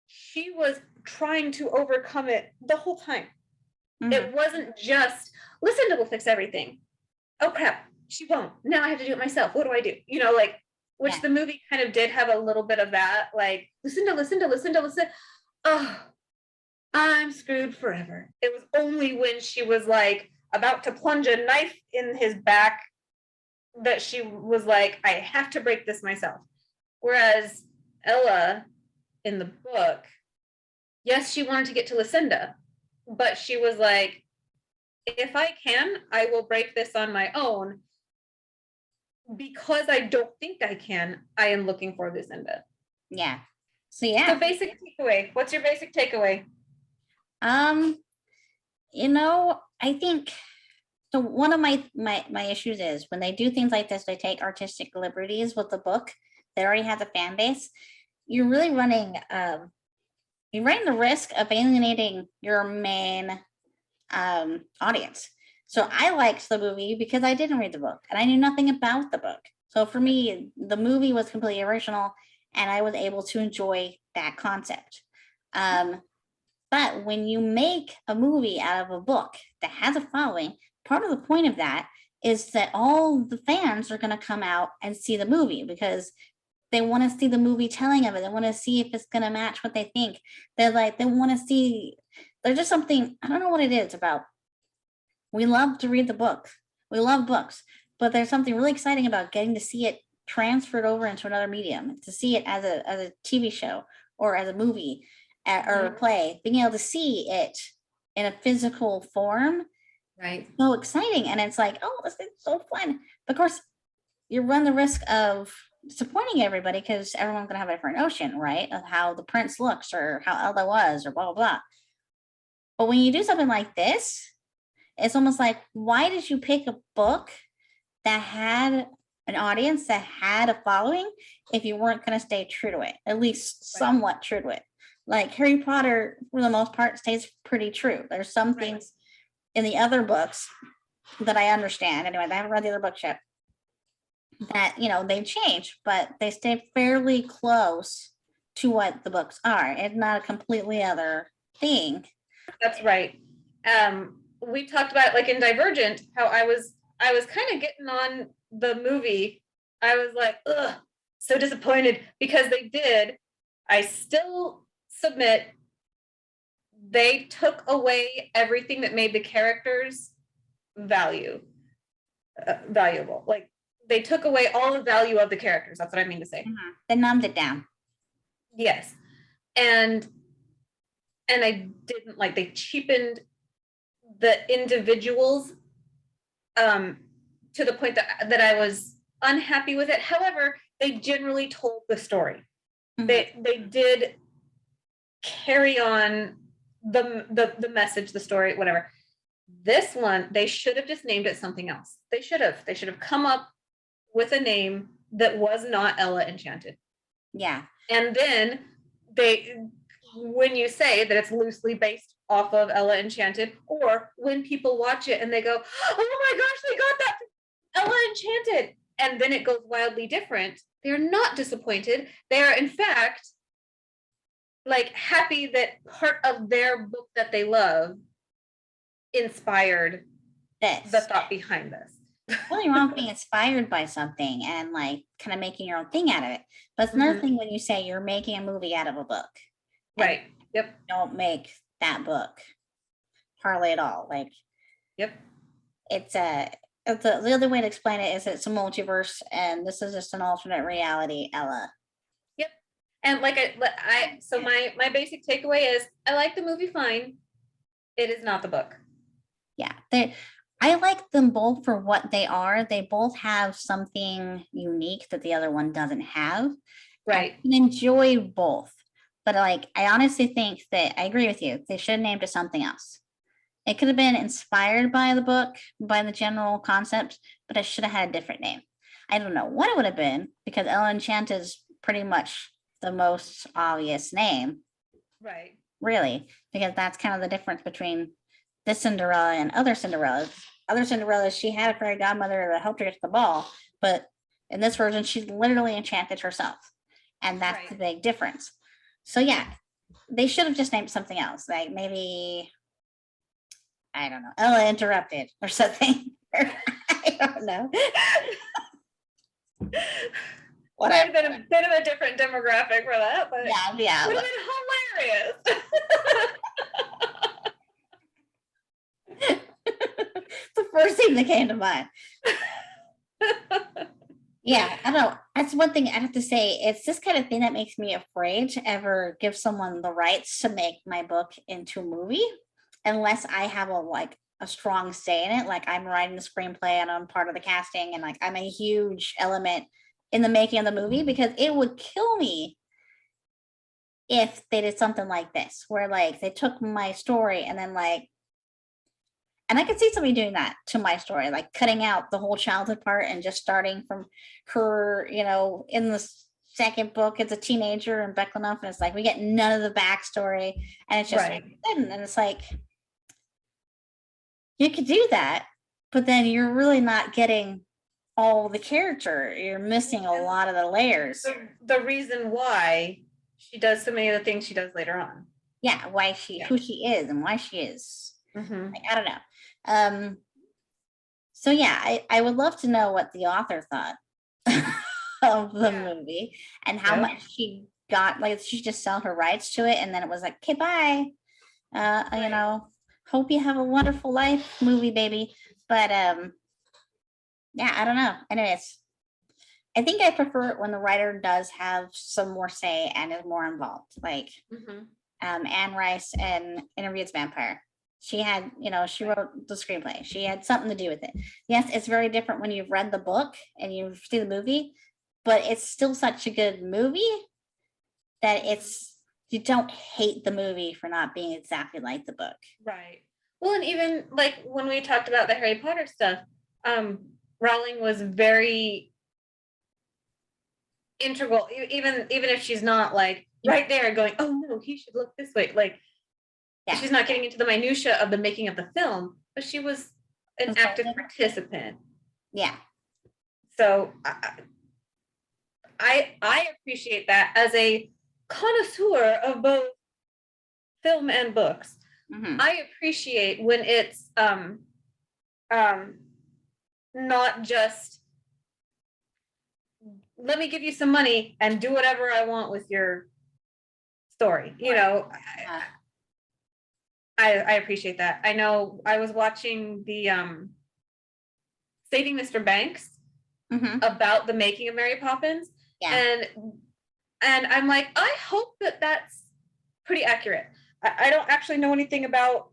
she was trying to overcome it the whole time. Mm-hmm. It wasn't just Lucinda will fix everything. Oh crap, she won't. Now I have to do it myself. What do I do? You know, like which the movie kind of did have a little bit of that, like Lucinda. Oh, I'm screwed forever. It was only when she was like about to plunge a knife in his back that she was like, I have to break this myself. Whereas Ella in the book, yes, she wanted to get to Lucinda, but she was like, if I can, I will break this on my own. Because I don't think I can, I am looking for Lucinda. Yeah. So basic takeaway. What's your basic takeaway? You know, I think so. One of my issues is when they do things like this, they take artistic liberties with the book. that already has a fan base, you're really running you're running the risk of alienating your main audience. So I liked the movie because I didn't read the book and I knew nothing about the book. So for me, the movie was completely original and I was able to enjoy that concept. But when you make a movie out of a book that has a following, part of the point of that is that all the fans are going to come out and see the movie because they want to see the movie telling of it. They want to see if it's going to match what they think. They're like, they want to see, there's just something, I don't know what it is about. We love to read the book. We love books, but there's something really exciting about getting to see it transferred over into another medium, to see it as a TV show or as a movie or a play, being able to see it in a physical form. Right. So exciting. And it's like, oh, this is so fun. But of course, you run the risk of disappointing everybody because everyone's going to have a different notion, right? Of how the prince looks or how Ella was or blah, blah, blah. But when you do something like this, it's almost like, why did you pick a book that had an audience, that had a following, if you weren't going to stay true to it, at least somewhat true to it? Like Harry Potter, for the most part, stays pretty true. There's some things in the other books that I understand. Anyway, I haven't read the other books yet. That, you know, they change, but they stay fairly close to what the books are. It's not a completely other thing. That's right. We talked about, like, in Divergent, how I was kind of getting on the movie. I was like, ugh, so disappointed because they did. I still submit they took away everything that made the characters valuable. Like, they took away all the value of the characters. That's what I mean to say. They numbed it down. Yes. And I didn't like, they cheapened the individuals to the point that I was unhappy with it. However, they generally told the story. They did carry on the message, the story, whatever. This one, they should have just named it something else. They should have come up with a name that was not Ella Enchanted. Yeah. And then when you say that it's loosely based off of Ella Enchanted, or when people watch it and they go, oh my gosh, they got that Ella Enchanted, and then it goes wildly different, they're not disappointed. They are, in fact, like, happy that part of their book that they love inspired the thought behind this. Nothing wrong with being inspired by something and like kind of making your own thing out of it. But it's another thing when you say you're making a movie out of a book. Right. Yep. Don't make that book hardly at all. Like, yep. It's the other way to explain it is it's a multiverse and this is just an alternate reality, Ella. Yep. And like so my basic takeaway is I like the movie fine. It is not the book. Yeah. I like them both for what they are. They both have something unique that the other one doesn't have. Right. I can enjoy both. But like, I honestly think that I agree with you. They should have named it something else. It could have been inspired by the book, by the general concept, but it should have had a different name. I don't know what it would have been because Ella Enchanted is pretty much the most obvious name. Right. Really, because that's kind of the difference between this Cinderella and other Cinderellas. Other Cinderellas, she had a fairy godmother that helped her get to the ball, but in this version, she's literally enchanted herself. And that's the big difference. So yeah, they should have just named something else, like maybe, I don't know, Ella Interrupted or something. I don't know. Whatever. Been a different demographic for that, but yeah, would have been hilarious. The first thing that came to mind. Yeah, I don't know. That's one thing I have to say. It's this kind of thing that makes me afraid to ever give someone the rights to make my book into a movie, unless I have a strong say in it. Like I'm writing the screenplay and I'm part of the casting and like I'm a huge element in the making of the movie, because it would kill me if they did something like this, where like they took my story and then like, and I could see somebody doing that to my story, like cutting out the whole childhood part and just starting from her, you know, in the second book, it's a teenager in Becklenuff, and it's like we get none of the backstory, and it's just Right. sudden, and it's like you could do that, but then you're really not getting all the character. You're missing a lot of the layers. The reason why she does so many of the things she does later on. Yeah, why who she is and why she is. Mm-hmm. Like, I don't know. So yeah, I would love to know what the author thought of the movie and how much she got. Like, she just sell her rights to it, and then it was like, okay, bye. You know, hope you have a wonderful life, movie baby. But yeah, I don't know. Anyways, I think I prefer it when the writer does have some more say and is more involved. Like Anne Rice in Interview with the Vampire. She had, you know, she wrote the screenplay. She had something to do with it. Yes, it's very different when you've read the book and you see the movie, but it's still such a good movie that you don't hate the movie for not being exactly like the book. Right. Well, and even like when we talked about the Harry Potter stuff, Rowling was very integral, even if she's not like right there going, oh no, he should look this way. Like, she's not getting into the minutia of the making of the film, but she was an active participant. Yeah. So I appreciate that as a connoisseur of both film and books. I appreciate when it's not just let me give you some money and do whatever I want with your story. You know, I appreciate that. I know I was watching the Saving Mr. Banks about the making of Mary Poppins. And I'm like, I hope that that's pretty accurate. I don't actually know anything about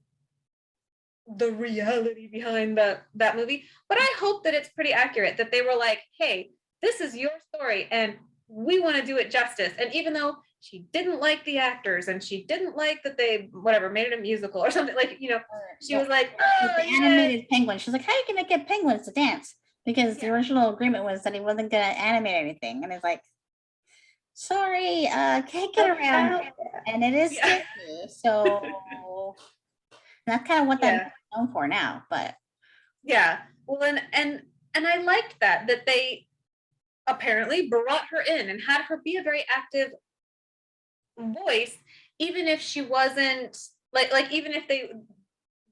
the reality behind that movie, but I hope that it's pretty accurate, that they were like, hey, this is your story and we want to do it justice. And even though she didn't like the actors and she didn't like that they made it a musical or something, like, you know, she was like, oh, the animated penguin. She's like, how are you gonna get penguins to dance? Because the original agreement was that he wasn't gonna animate anything. And it's like, sorry, can't get around. And it is Disney, so that's kind of what I'm known for now. But well, and I liked that they apparently brought her in and had her be a very active voice, even if she wasn't like even if they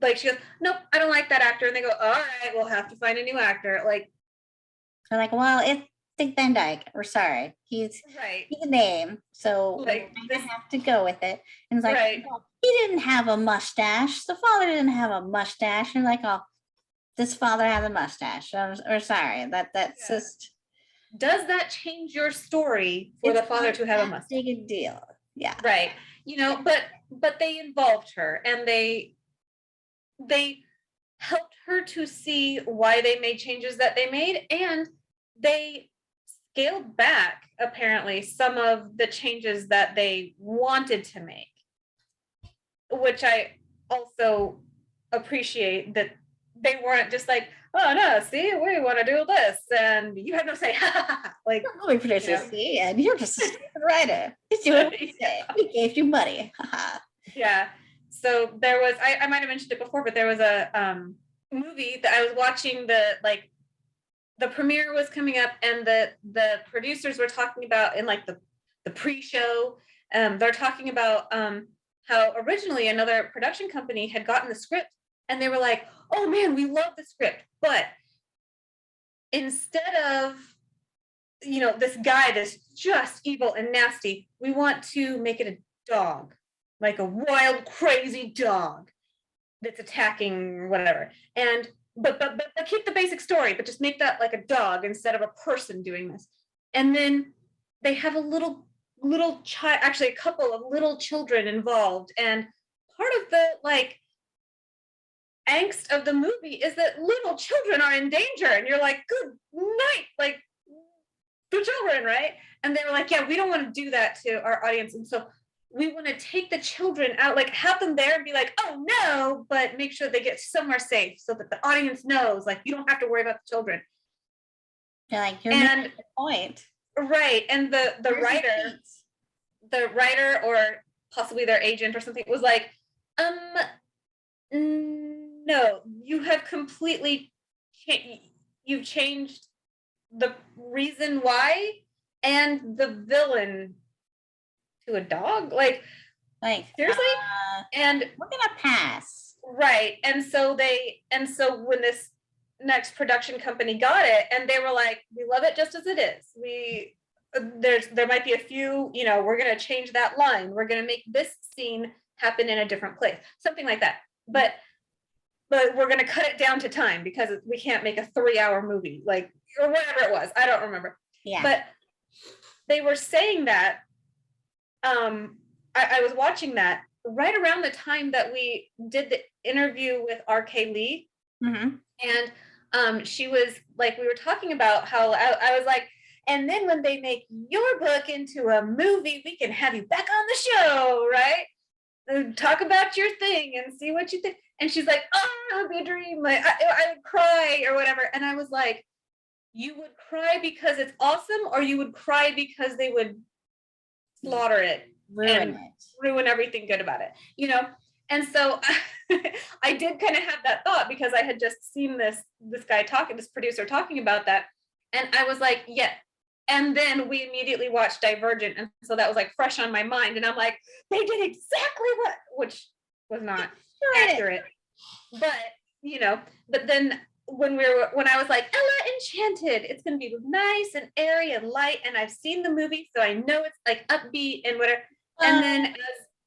like she goes, nope, I don't like that actor, and they go, all right, we'll have to find a new actor. Like, they're like, well, it's Dick Van Dyke. We're sorry, he's a name, so like we have to go with it. And it's like, well, he didn't have a mustache. The father didn't have a mustache. And like, oh, this father has a mustache. Or sorry, that's just. Does that change your story for the father to have a mustache? Big deal. Yeah. Right. You know, but they involved her and they helped her to see why they made changes that they made, and they scaled back apparently some of the changes that they wanted to make, which I also appreciate, that they weren't just like, oh no, see, we want to do this and you have no say. Like, we produce this, see, and you're just a writer. Just do what we say. We gave you money. So there was, I might have mentioned it before, but there was a movie that I was watching, the premiere was coming up, and the producers were talking about in like the pre-show, they're talking about how originally another production company had gotten the script and they were like, oh man, we love the script, but instead of, you know, this guy that's just evil and nasty, we want to make it a dog, like a wild, crazy dog that's attacking whatever. And but keep the basic story, but just make that like a dog instead of a person doing this. And then they have a little child, actually a couple of little children involved, and part of the like angst of the movie is that little children are in danger, and you're like, good night, like the children, right? And they were like, yeah, we don't want to do that to our audience, and so we want to take the children out, like have them there and be like, oh no, but make sure they get somewhere safe so that the audience knows, like, you don't have to worry about the children. You're like, you're making the point. right. And the Where's the writer, dates? or possibly their agent or something was like, um, no, you have completely you've changed the reason why and the villain to a dog. Like, Like, seriously? And we're gonna pass. right. And so when this next production company got it, and they were like, we love it just as it is. There might be a few, we're gonna change that line. We're gonna make this scene happen in a different place. Something like that. But we're gonna cut it down to time because we can't make a 3-hour movie, like, or whatever it was. I don't remember. Yeah. But they were saying that I was watching that right around the time that we did the interview with R.K. Lee. Mm-hmm. And she was like, we were talking about how I was like, and then when they make your book into a movie, we can have you back on the show, right? Talk about your thing and see what you think. And she's like, oh, it would be a dream. Like, I would cry or whatever. And I was like, you would cry because it's awesome, or you would cry because they would slaughter it, ruin everything good about it, And so I did kind of have that thought because I had just seen this producer talking about that, and I was like, yeah. And then we immediately watched Divergent, and so that was like fresh on my mind, and I'm like, they did exactly which was not accurate, but then when I was like, Ella Enchanted, it's gonna be nice and airy and light, and I've seen the movie, so I know it's like upbeat and whatever. And then as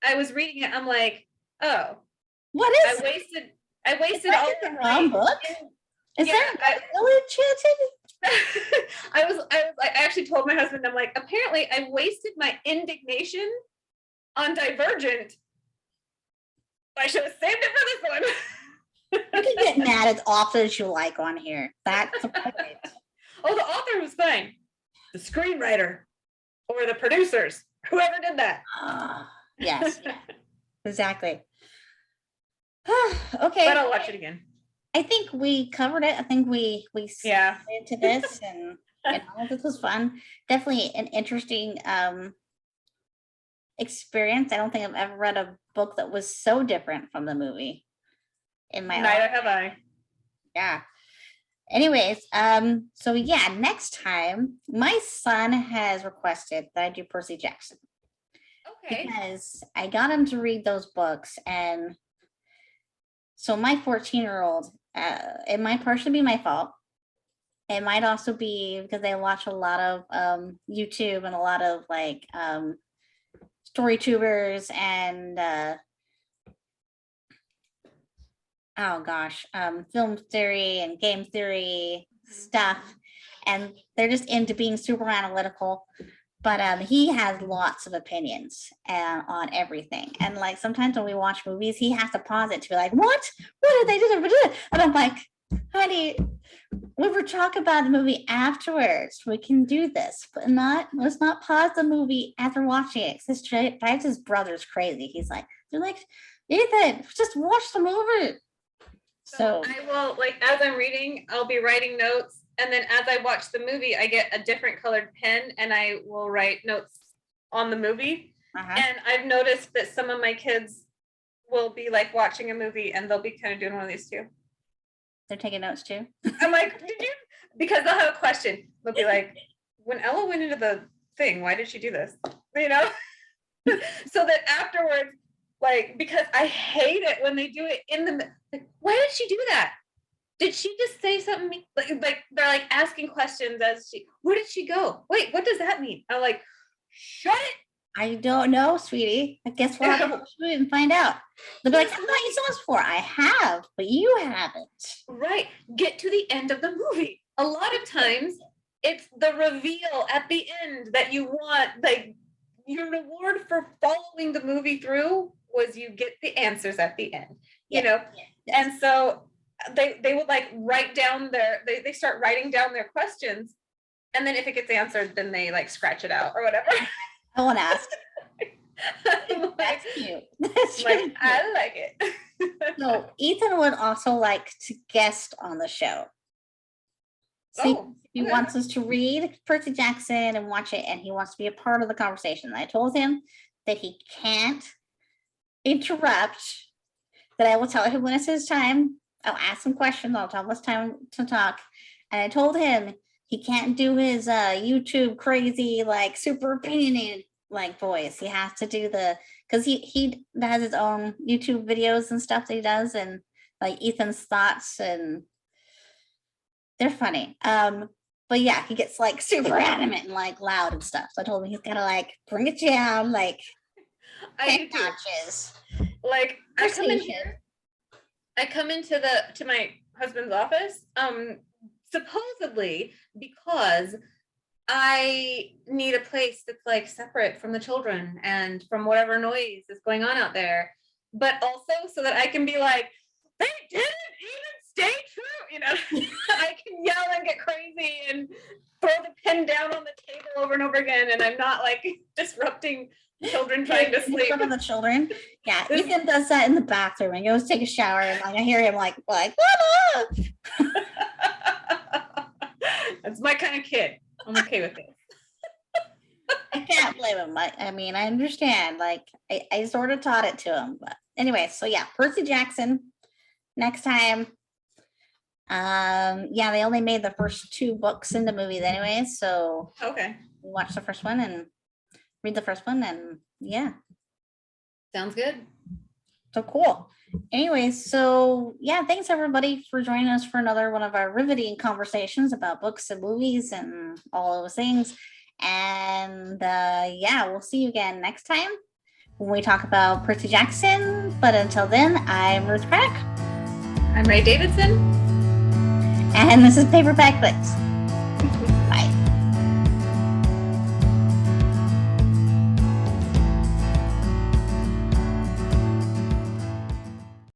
I was reading it, I'm like, oh, what is I wasted all the wrong book? Is that Ella Enchanted? I actually told my husband, I'm like, apparently I wasted my indignation on Divergent. I should have saved it for this one. You can get mad as often as you like on here. That's the point. Oh, the author was fine. The screenwriter or the producers, whoever did that. Yes, yeah, exactly. Okay. But I'll watch it again. I think we covered it. I think we into this and this was fun. Definitely an interesting experience. I don't think I've ever read a book that was so different from the movie in my life. Neither have I. Yeah. Anyways, so yeah, next time my son has requested that I do Percy Jackson. Okay. Because I got him to read those books, and so my 14-year-old, it might partially be my fault. It might also be because I watch a lot of YouTube and a lot of like story tubers and film theory and game theory stuff, and they're just into being super analytical. But he has lots of opinions on everything, and like sometimes when we watch movies, he has to pause it to be like, "What did they do?" And I'm like, "Honey, we were talking about the movie afterwards. We can do this, but let's not pause the movie after watching it." This drives his brothers crazy. He's like, "They're like, Ethan, just watch the movie." So I will, like, as I'm reading, I'll be writing notes, and then as I watch the movie, I get a different colored pen, and I will write notes on the movie. And I've noticed that some of my kids will be like watching a movie, and they'll be kind of doing one of these too. They're taking notes too. I'm like, did you? Because they'll have a question. They'll be like, when Ella went into the thing, why did she do this? So that afterwards, like, because I hate it when they do it in the, like, why did she do that? Did she just say something? Like they're like asking questions where did she go? Wait, what does that mean? I'm like, shut it. I don't know, sweetie. I guess we'll have to watch it and find out. They'll be like, I thought you saw this before. I have, but you haven't. Right. Get to the end of the movie. A lot of times it's the reveal at the end that you want. Like, your reward for following the movie through was you get the answers at the end, you know? And so they would like write down they start writing down their questions. And then if it gets answered, then they like scratch it out or whatever. I won't ask. That's cute. That's like, cute. I like it. So Ethan would also like to guest on the show. So he okay. wants us to read Percy Jackson and watch it, and he wants to be a part of the conversation. I told him that he can't interrupt, that I will tell him when it's his time. I'll ask him questions. I'll tell him it's time to talk. And I told him he can't do his YouTube crazy, like super opinionated like voice. He has to do because he has his own YouTube videos and stuff that he does, and like Ethan's thoughts, and they're funny. But yeah, he gets like super adamant and like loud and stuff. So I told him he's gotta like bring it down, like I do notches. Like I come into my husband's office, supposedly because I need a place that's like separate from the children and from whatever noise is going on out there, but also so that I can be like, they didn't even stay true, you know. I can yell and get crazy and throw the pen down on the table over and over again, and I'm not like disrupting children trying to sleep. Some of the children, yeah. Ethan does that in the bathroom and goes take a shower, and like I hear him like Mama! That's my kind of kid. I'm okay with it. I can't blame him. I mean, I understand. Like I sort of taught it to him, but anyway. So yeah, Percy Jackson. Next time. Yeah, they only made the first 2 books in the movies anyway, so okay. We watch the first one and read the first one, and yeah. Sounds good. So cool. Anyways, so yeah, thanks everybody for joining us for another one of our riveting conversations about books and movies and all those things. And yeah, we'll see you again next time when we talk about Percy Jackson. But until then, I'm Ruth Craddock. I'm Rae Davidson. And this is Paperback Flicks.